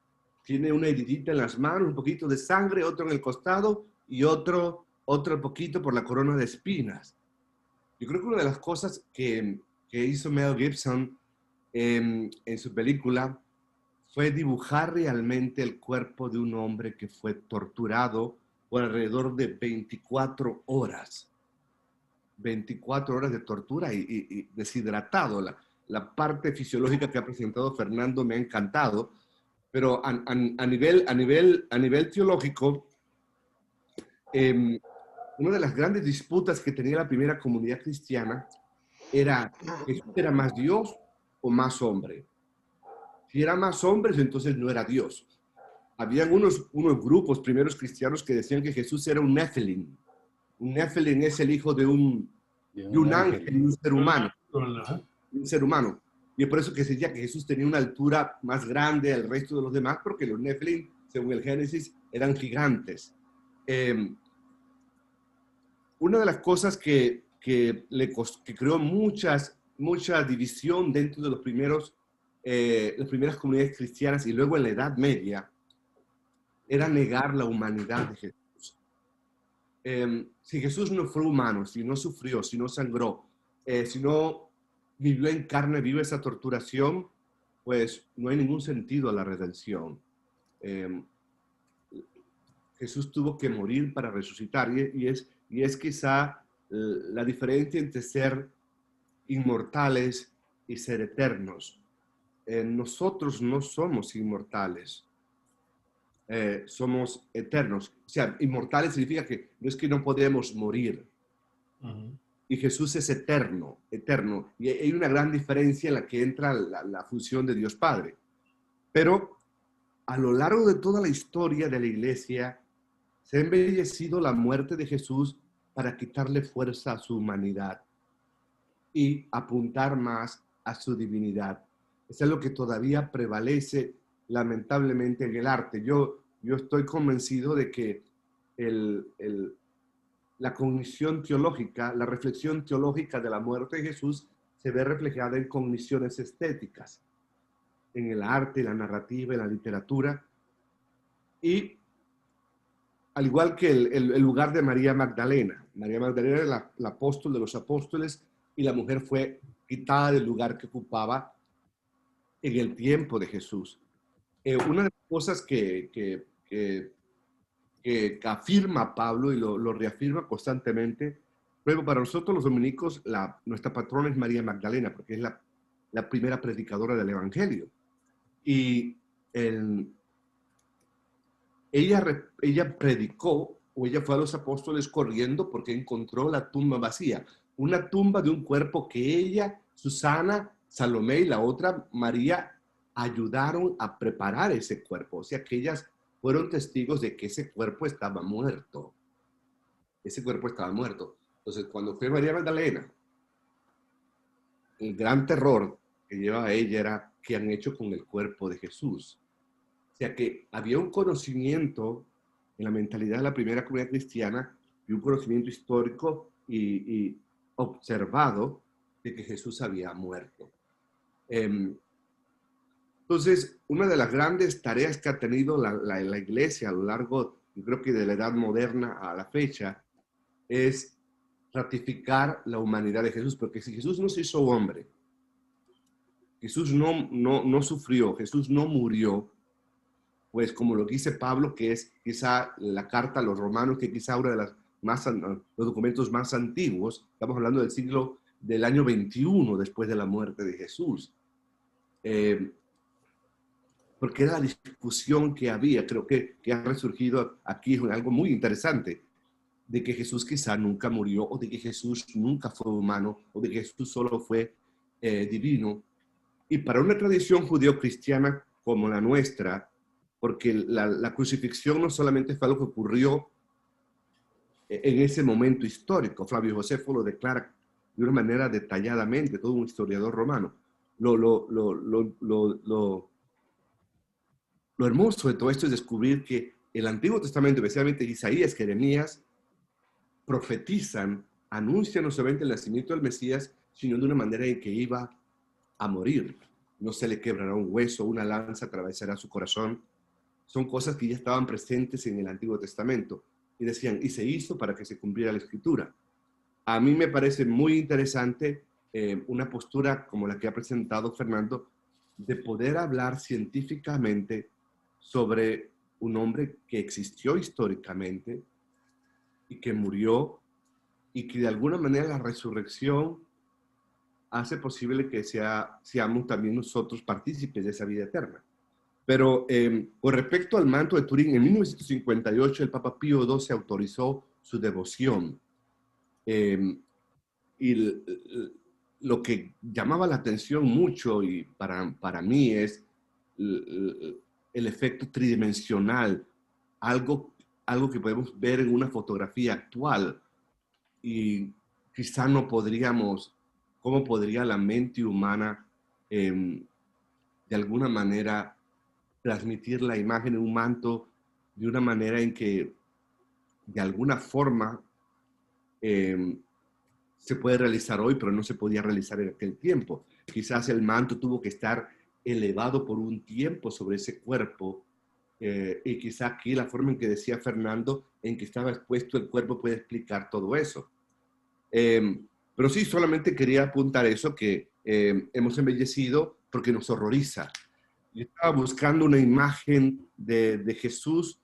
tiene una heridita en las manos, un poquito de sangre, otro en el costado y otro poquito por la corona de espinas. Yo creo que una de las cosas que hizo Mel Gibson en su película fue dibujar realmente el cuerpo de un hombre que fue torturado por alrededor de 24 horas. 24 horas de tortura y deshidratado. La parte fisiológica que ha presentado Fernando me ha encantado, pero a nivel teológico, una de las grandes disputas que tenía la primera comunidad cristiana era, ¿Jesús era más Dios o más hombre? Si era más hombre, entonces no era Dios. Habían unos grupos primeros cristianos que decían que Jesús era un Nephilim. Un Nephilim es el hijo de un ángel y un ser humano. Un ser humano. Y es por eso que se decía que Jesús tenía una altura más grande al resto de los demás, porque los Nephilim, según el Génesis, eran gigantes. Una de las cosas que creó mucha división dentro de las primeras comunidades cristianas y luego en la Edad Media era negar la humanidad de Jesús. Si Jesús no fue humano, si no sufrió, si no sangró, si no vivió en carne viva esa torturación, pues no hay ningún sentido a la redención. Jesús tuvo que morir para resucitar y es quizá la diferencia entre ser inmortales y ser eternos. Nosotros no somos inmortales, somos eternos. O sea, inmortales significa que no es que no podemos morir. Y Jesús es eterno. Y hay una gran diferencia en la que entra la función de Dios Padre. Pero a lo largo de toda la historia de la iglesia, se ha embellecido la muerte de Jesús para quitarle fuerza a su humanidad y apuntar más a su divinidad. Es algo que todavía prevalece lamentablemente en el arte. Yo estoy convencido de que la cognición teológica, la reflexión teológica de la muerte de Jesús se ve reflejada en cogniciones estéticas, en el arte, en la narrativa, en la literatura. Y al igual que el lugar de María Magdalena. María Magdalena era la apóstol de los apóstoles y la mujer fue quitada del lugar que ocupaba en el tiempo de Jesús. Una de las cosas que afirma Pablo y lo reafirma constantemente, luego para nosotros los dominicos, nuestra patrona es María Magdalena, porque es la primera predicadora del Evangelio. Y ella predicó, o ella fue a los apóstoles corriendo porque encontró la tumba vacía. Una tumba de un cuerpo que ella, Susana, Salomé y la otra, María, ayudaron a preparar ese cuerpo. O sea, que ellas fueron testigos de que ese cuerpo estaba muerto. Ese cuerpo estaba muerto. Entonces, cuando fue María Magdalena, el gran terror que llevaba a ella era qué han hecho con el cuerpo de Jesús. O sea que había un conocimiento en la mentalidad de la primera comunidad cristiana y un conocimiento histórico y observado de que Jesús había muerto. Entonces, una de las grandes tareas que ha tenido la iglesia a lo largo, yo creo que de la edad moderna a la fecha, es ratificar la humanidad de Jesús, porque si Jesús no se hizo hombre, Jesús no sufrió, Jesús no murió, pues como lo dice Pablo, que es quizá la carta a los romanos, que quizá uno de los documentos más antiguos, estamos hablando del año 21 después de la muerte de Jesús. Porque era la discusión que había, creo que ha resurgido aquí, es algo muy interesante, de que Jesús quizá nunca murió, o de que Jesús nunca fue humano, o de que Jesús solo fue divino. Y para una tradición judeo-cristiana como la nuestra, porque la crucifixión no solamente fue algo que ocurrió en ese momento histórico, Flavio Josefo lo declara de una manera detalladamente, todo un historiador romano. Lo hermoso de todo esto es descubrir que el Antiguo Testamento, especialmente Isaías, Jeremías, profetizan, anuncian no solamente el nacimiento del Mesías, sino de una manera en que iba a morir. no se le quebrará un hueso, una lanza atravesará su corazón. Son cosas que ya estaban presentes en el Antiguo Testamento. Y decían, y se hizo para que se cumpliera la Escritura. A mí me parece muy interesante una postura como la que ha presentado Fernando, de poder hablar científicamente sobre un hombre que existió históricamente y que murió, y que de alguna manera la resurrección hace posible que seamos también nosotros partícipes de esa vida eterna. Pero con respecto al manto de Turín, en 1958 el Papa Pío XII autorizó su devoción. Y lo que llamaba la atención mucho, y para mí, es el efecto tridimensional, algo que podemos ver en una fotografía actual, y quizá no podríamos, ¿cómo podría la mente humana de alguna manera transmitir la imagen en un manto de una manera en que de alguna forma se puede realizar hoy, pero no se podía realizar en aquel tiempo? Quizás el manto tuvo que estar elevado por un tiempo sobre ese cuerpo, y quizá aquí la forma en que decía Fernando, en que estaba expuesto el cuerpo, puede explicar todo eso. Pero sí, solamente quería apuntar eso, que hemos embellecido porque nos horroriza. Yo estaba buscando una imagen de Jesús,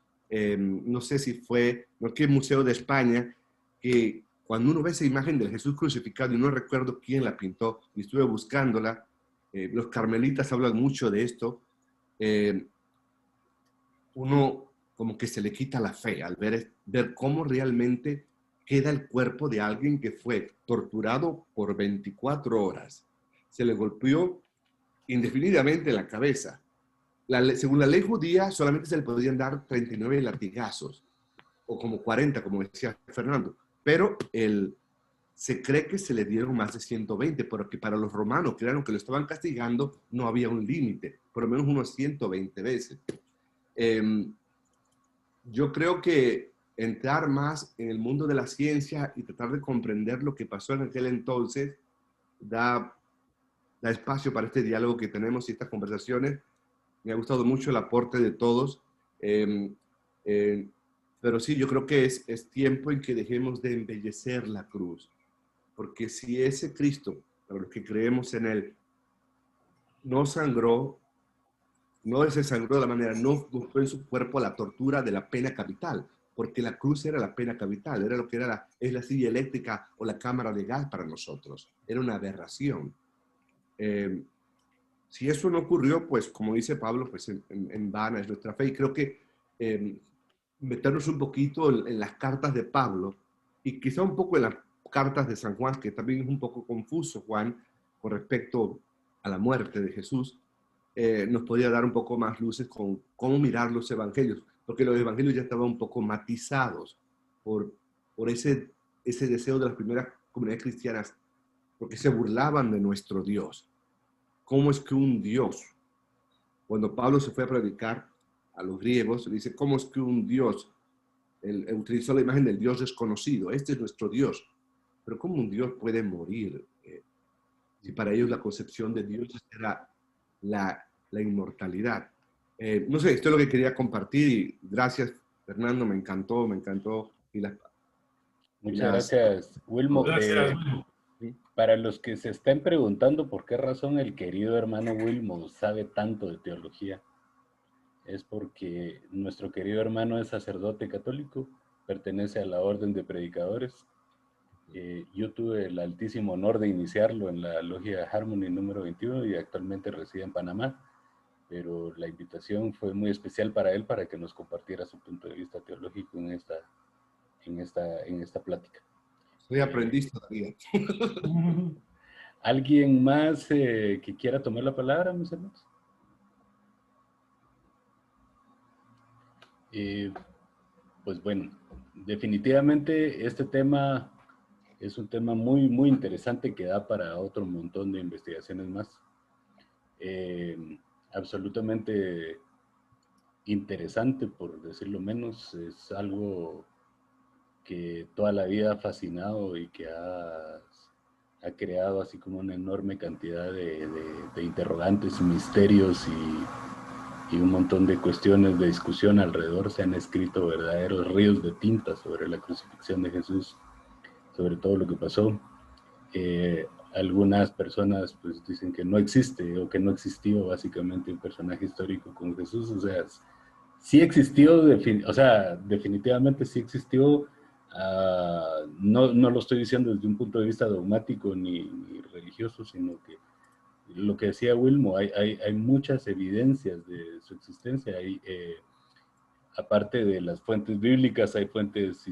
no sé si fue, no, qué museo de España, que cuando uno ve esa imagen del Jesús crucificado, y no recuerdo quién la pintó, y estuve buscándola, los carmelitas hablan mucho de esto, uno como que se le quita la fe al ver cómo realmente queda el cuerpo de alguien que fue torturado por 24 horas. Se le golpeó indefinidamente la cabeza. Según la ley judía, solamente se le podían dar 39 latigazos, o como 40, como decía Fernando. Pero se cree que se le dieron más de 120, porque para los romanos, creyeron que lo estaban castigando, no había un límite, por lo menos unos 120 veces. Yo creo que entrar más en el mundo de la ciencia y tratar de comprender lo que pasó en aquel entonces da espacio para este diálogo que tenemos y estas conversaciones. Me ha gustado mucho el aporte de todos, eh, eh, pero sí, yo creo que es tiempo en que dejemos de embellecer la cruz, porque si ese Cristo, para los que creemos en él, no sangró, no se sangró de la manera, no buscó en su cuerpo la tortura de la pena capital, porque la cruz era la pena capital, era lo que era es la silla eléctrica o la cámara de gas para nosotros, era una aberración. Si eso no ocurrió, pues como dice Pablo, pues en vana es nuestra fe. Y creo que meternos un poquito en las cartas de Pablo, y quizá un poco en las cartas de San Juan, que también es un poco confuso, Juan, con respecto a la muerte de Jesús, nos podría dar un poco más luces con cómo mirar los evangelios, porque los evangelios ya estaban un poco matizados por ese deseo de las primeras comunidades cristianas, porque se burlaban de nuestro Dios. ¿Cómo es que un Dios, cuando Pablo se fue a predicar a los griegos, dice, ¿cómo es que un Dios, él utilizó la imagen del Dios desconocido, este es nuestro Dios, pero cómo un Dios puede morir? Si para ellos la concepción de Dios era la inmortalidad. No sé, esto es lo que quería compartir, y gracias, Fernando, me encantó. Muchas gracias, Wilmo. Gracias. Para los que se estén preguntando por qué razón el querido hermano Wilmo sabe tanto de teología, es porque nuestro querido hermano es sacerdote católico, pertenece a la Orden de Predicadores. Yo tuve el altísimo honor de iniciarlo en la logia Harmony número 21 y actualmente reside en Panamá, pero la invitación fue muy especial para él, para que nos compartiera su punto de vista teológico en esta plática. Soy aprendiz todavía. ¿Alguien más que quiera tomar la palabra, mis hermanos? Pues bueno, definitivamente este tema es un tema muy, muy interesante que da para otro montón de investigaciones más. Absolutamente interesante, por decirlo menos. Es algo que toda la vida ha fascinado y que ha ha creado así como una enorme cantidad de interrogantes, misterios y un montón de cuestiones de discusión alrededor. Se han escrito verdaderos ríos de tinta sobre la crucifixión de Jesús, sobre todo lo que pasó. Algunas personas pues dicen que no existe o que no existió básicamente un personaje histórico como Jesús. O sea, sí existió, o sea, definitivamente sí existió. No lo estoy diciendo desde un punto de vista dogmático ni religioso, sino que lo que decía Wilmo, hay muchas evidencias de su existencia. Aparte de las fuentes bíblicas, hay fuentes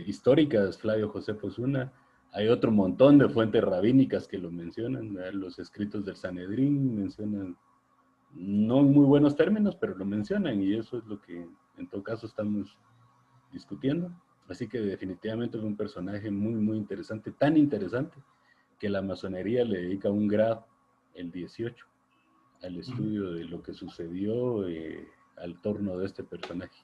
históricas. Flavio Josefo es una. Hay otro montón de fuentes rabínicas que lo mencionan, ¿verdad? Los escritos del Sanedrín mencionan, no en muy buenos términos, pero lo mencionan, y eso es lo que en todo caso estamos discutiendo. Así que definitivamente es un personaje muy, muy interesante, tan interesante que la masonería le dedica un grado, el 18, al estudio de lo que sucedió al torno de este personaje.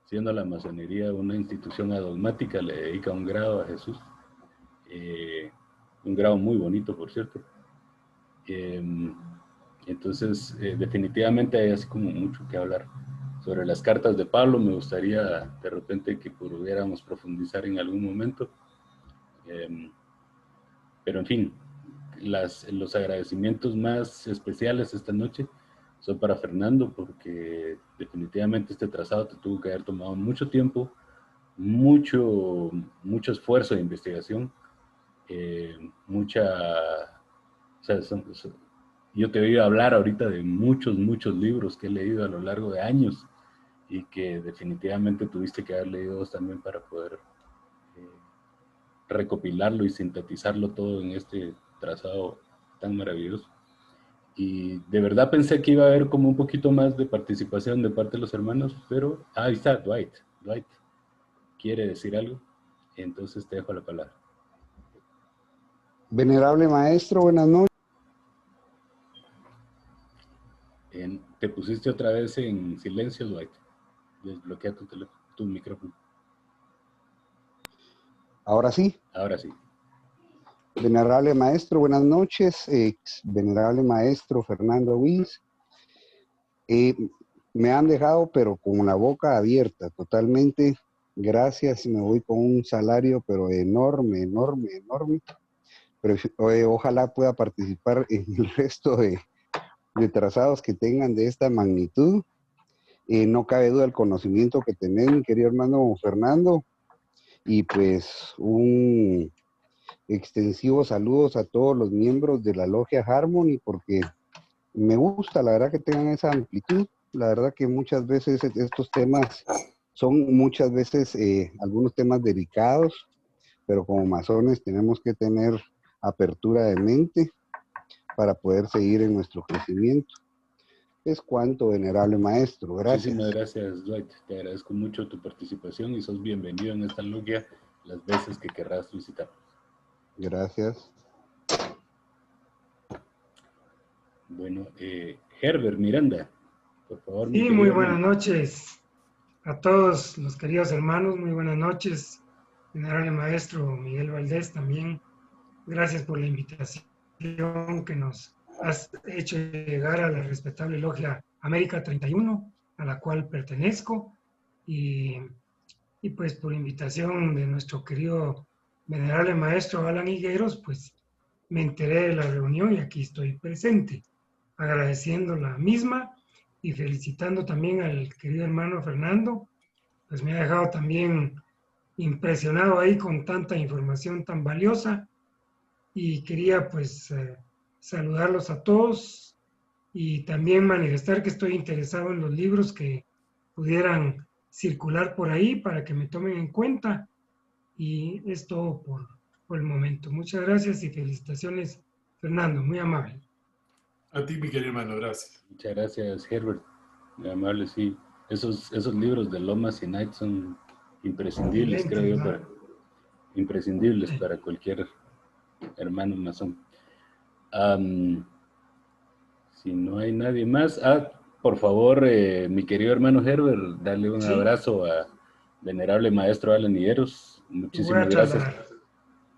Siendo la masonería una institución adogmática, le dedica un grado a Jesús, un grado muy bonito, por cierto. Entonces, definitivamente hay así como mucho que hablar. Sobre las cartas de Pablo, me gustaría de repente que pudiéramos profundizar en algún momento. Pero en fin, los agradecimientos más especiales esta noche son para Fernando, porque definitivamente este trazado te tuvo que haber tomado mucho tiempo, mucho esfuerzo de investigación, o sea, yo te he oído hablar ahorita de muchos libros que he leído a lo largo de años y que definitivamente tuviste que haber leído también para poder recopilarlo y sintetizarlo todo en este trazado tan maravilloso. Y de verdad pensé que iba a haber como un poquito más de participación de parte de los hermanos, pero ahí está Dwight. Dwight quiere decir algo, entonces te dejo la palabra. Venerable maestro, buenas noches. Te pusiste otra vez en silencio, Dwight. Desbloquea tu micrófono. Ahora sí. Ahora sí. Venerable maestro, buenas noches. Venerable maestro Fernando Wiss. Me han dejado, pero con la boca abierta, totalmente. Gracias, me voy con un salario, pero enorme. Pero ojalá pueda participar en el resto de trazados que tengan de esta magnitud. No cabe duda el conocimiento que tenés, mi querido hermano Fernando. Y pues un extensivo saludos a todos los miembros de la Logia Harmony, porque me gusta, la verdad, que tengan esa amplitud. La verdad que muchas veces estos temas son algunos temas delicados, pero como masones tenemos que tener apertura de mente para poder seguir en nuestro crecimiento. Es cuanto, venerable maestro. Gracias. Muchísimas gracias, Dwight. Te agradezco mucho tu participación y sos bienvenido en esta logia las veces que querrás visitar. Gracias. Bueno, Herbert Miranda, por favor. Sí, muy buenas noches a todos los queridos hermanos. Muy buenas noches, venerable maestro Miguel Valdés también. Gracias por la invitación que nos has hecho llegar a la respetable logia América 31, a la cual pertenezco, y pues por invitación de nuestro querido venerable maestro Alan Higueros, pues me enteré de la reunión y aquí estoy presente, agradeciendo la misma y felicitando también al querido hermano Fernando, pues me ha dejado también impresionado ahí con tanta información tan valiosa, y quería pues saludarlos a todos y también manifestar que estoy interesado en los libros que pudieran circular por ahí para que me tomen en cuenta, y es todo por el momento. Muchas gracias y felicitaciones, Fernando, muy amable. A ti, mi querido hermano, gracias. Muchas gracias, Herbert. Muy amable, sí. Esos libros de Lomas y Knight son imprescindibles, creo yo, imprescindibles para cualquier hermano masón. Si no hay nadie más, por favor, mi querido hermano Herbert, dale un abrazo a venerable maestro Alan Higueros. Muchísimas gracias.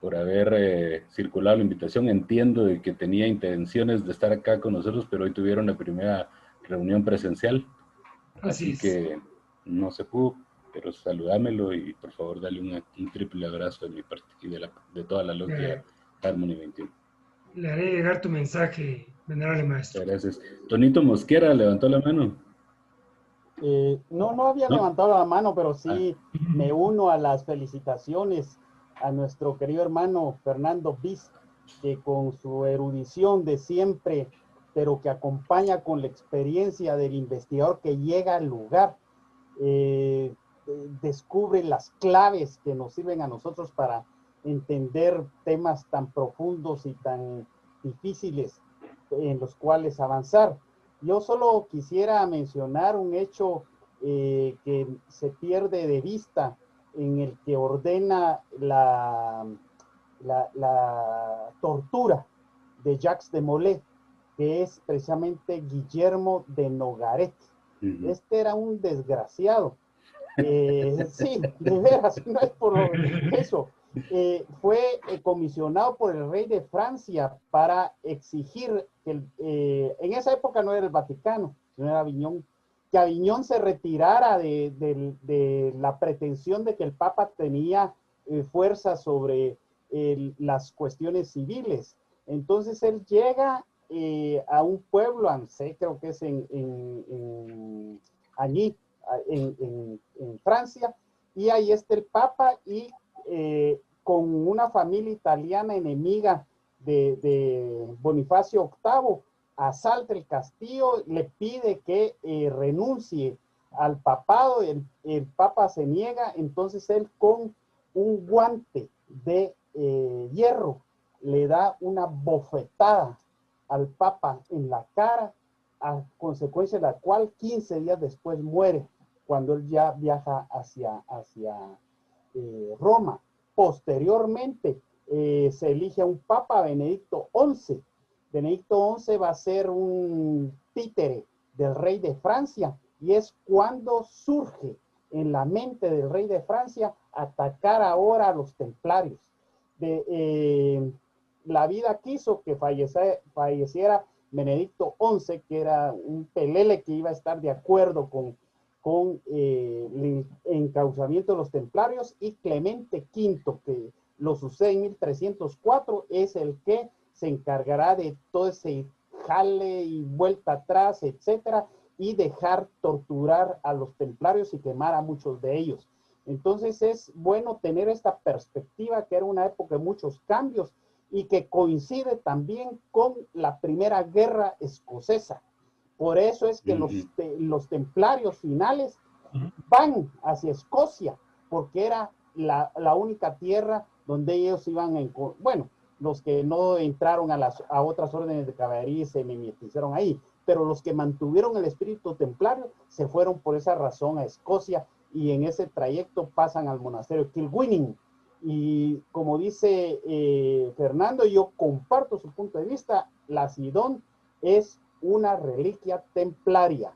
por haber circulado la invitación. Entiendo de que tenía intenciones de estar acá con nosotros, pero hoy tuvieron la primera reunión presencial, así que no se pudo, pero saludámelo y por favor dale un triple abrazo de mi parte y de toda la logia Harmony 21. Le haré llegar tu mensaje, venerable maestro. Muchas gracias. Tonito Mosquera levantó la mano. No había ¿No? levantado la mano, pero sí me uno a las felicitaciones a nuestro querido hermano Fernando Bis, que con su erudición de siempre, pero que acompaña con la experiencia del investigador que llega al lugar, descubre las claves que nos sirven a nosotros para entender temas tan profundos y tan difíciles en los cuales avanzar. Yo solo quisiera mencionar un hecho que se pierde de vista, en el que ordena la tortura de Jacques de Molay, que es precisamente Guillermo de Nogaret. Este era un desgraciado. Sí, de veras, no es por eso. Fue comisionado por el rey de Francia para exigir que en esa época no era el Vaticano, sino era Aviñón, que Aviñón se retirara de la pretensión de que el Papa tenía fuerza sobre las cuestiones civiles. Entonces él llega a un pueblo, Ansé, creo que es allí, en Francia, y ahí está el Papa y con una familia italiana enemiga de Bonifacio VIII, asalta el castillo, le pide que renuncie al papado, el Papa se niega, entonces él con un guante de hierro le da una bofetada al Papa en la cara, a consecuencia de la cual 15 días después muere, cuando él ya viaja hacia Roma. Posteriormente se elige a un Papa, Benedicto XI. Benedicto XI va a ser un títere del rey de Francia, y es cuando surge en la mente del rey de Francia atacar ahora a los templarios. La vida quiso que falleciera Benedicto XI, que era un pelele que iba a estar de acuerdo con el encauzamiento de los templarios, y Clemente V, que lo sucede en 1304, es el que se encargará de todo ese jale y vuelta atrás, etcétera, y dejar torturar a los templarios y quemar a muchos de ellos. Entonces es bueno tener esta perspectiva, que era una época de muchos cambios y que coincide también con la Primera Guerra Escocesa. Por eso es que los templarios finales van hacia Escocia, porque era la única tierra donde ellos iban, bueno, los que no entraron a otras órdenes de caballería se mimetizaron ahí, pero los que mantuvieron el espíritu templario se fueron por esa razón a Escocia, y en ese trayecto pasan al monasterio de Kilwinning. Y como dice Fernando, yo comparto su punto de vista, la Sidón es una reliquia templaria.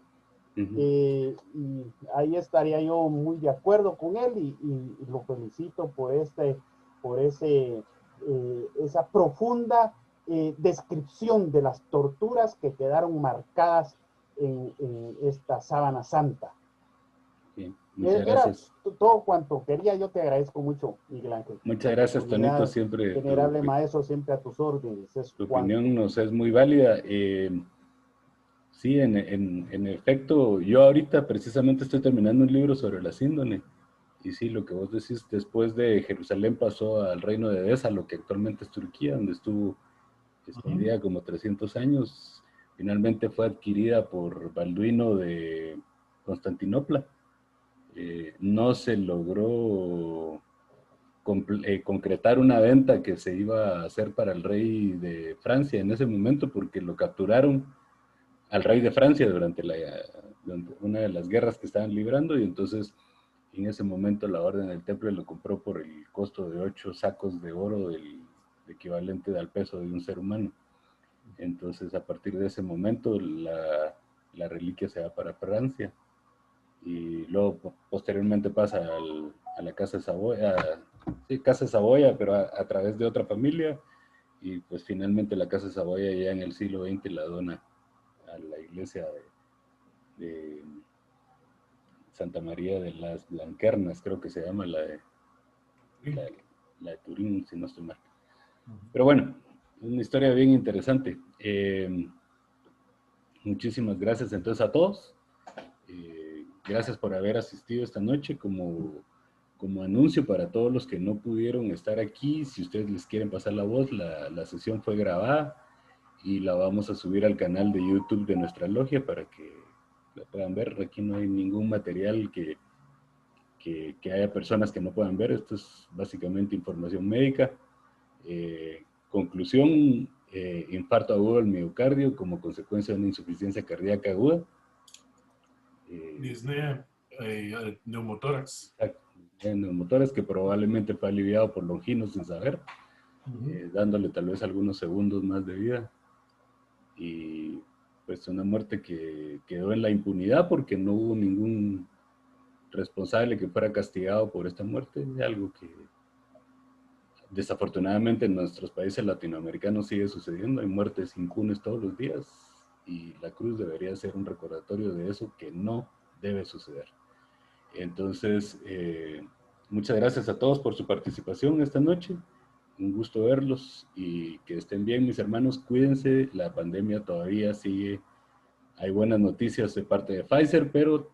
Y ahí estaría yo muy de acuerdo con él, y lo felicito por esa profunda descripción de las torturas que quedaron marcadas en esta sábana santa. Bien, muchas gracias. Era todo cuanto quería. Yo te agradezco mucho, Miguel Ángel. Muchas gracias, Tonito, siempre. Venerable maestro, siempre a tus órdenes. Tu opinión nos es muy válida. Sí, en efecto, yo ahorita precisamente estoy terminando un libro sobre la síndone. Y sí, lo que vos decís, después de Jerusalén pasó al reino de Edesa, lo que actualmente es Turquía, donde estuvo escondida como 300 años. Finalmente fue adquirida por Balduino de Constantinopla. No se logró concretar una venta que se iba a hacer para el rey de Francia en ese momento, porque lo capturaron al rey de Francia durante una de las guerras que estaban librando, y entonces en ese momento la Orden del Temple lo compró por el costo de 8 sacos de oro, el equivalente al peso de un ser humano. Entonces a partir de ese momento la reliquia se va para Francia, y luego posteriormente pasa a la Casa de Saboya, sí, Casa Saboya, pero a través de otra familia. Y pues finalmente la Casa Saboya ya en el siglo XX la dona a la iglesia de Santa María de las Blanquernas, creo que se llama la de Turín, si no estoy mal. Pero bueno, una historia bien interesante. Muchísimas gracias entonces a todos. Gracias por haber asistido esta noche como anuncio para todos los que no pudieron estar aquí. Si ustedes les quieren pasar la voz, la sesión fue grabada y la vamos a subir al canal de YouTube de nuestra logia para que la puedan ver. Aquí no hay ningún material que haya personas que no puedan ver. Esto es básicamente información médica. Conclusión, infarto agudo del miocardio como consecuencia de una insuficiencia cardíaca aguda. Disnea, neumotórax. Neumotórax que probablemente fue aliviado por Longino sin saber, dándole tal vez algunos segundos más de vida. Y pues una muerte que quedó en la impunidad porque no hubo ningún responsable que fuera castigado por esta muerte. Algo que desafortunadamente en nuestros países latinoamericanos sigue sucediendo. Hay muertes impunes todos los días y la cruz debería ser un recordatorio de eso que no debe suceder. Entonces, muchas gracias a todos por su participación esta noche. Un gusto verlos y que estén bien, mis hermanos. Cuídense, la pandemia todavía sigue. Hay buenas noticias de parte de Pfizer, pero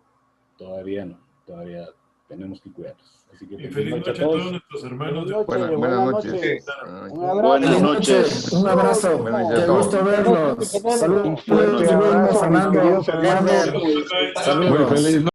todavía no. Todavía tenemos que cuidarnos. Así que feliz noche a todos nuestros hermanos. Buenas noches. Un abrazo. Buenas noches. Un abrazo. Qué gusto verlos. Saludos. Saludos. Fernando. Saludos. Muy feliz noche.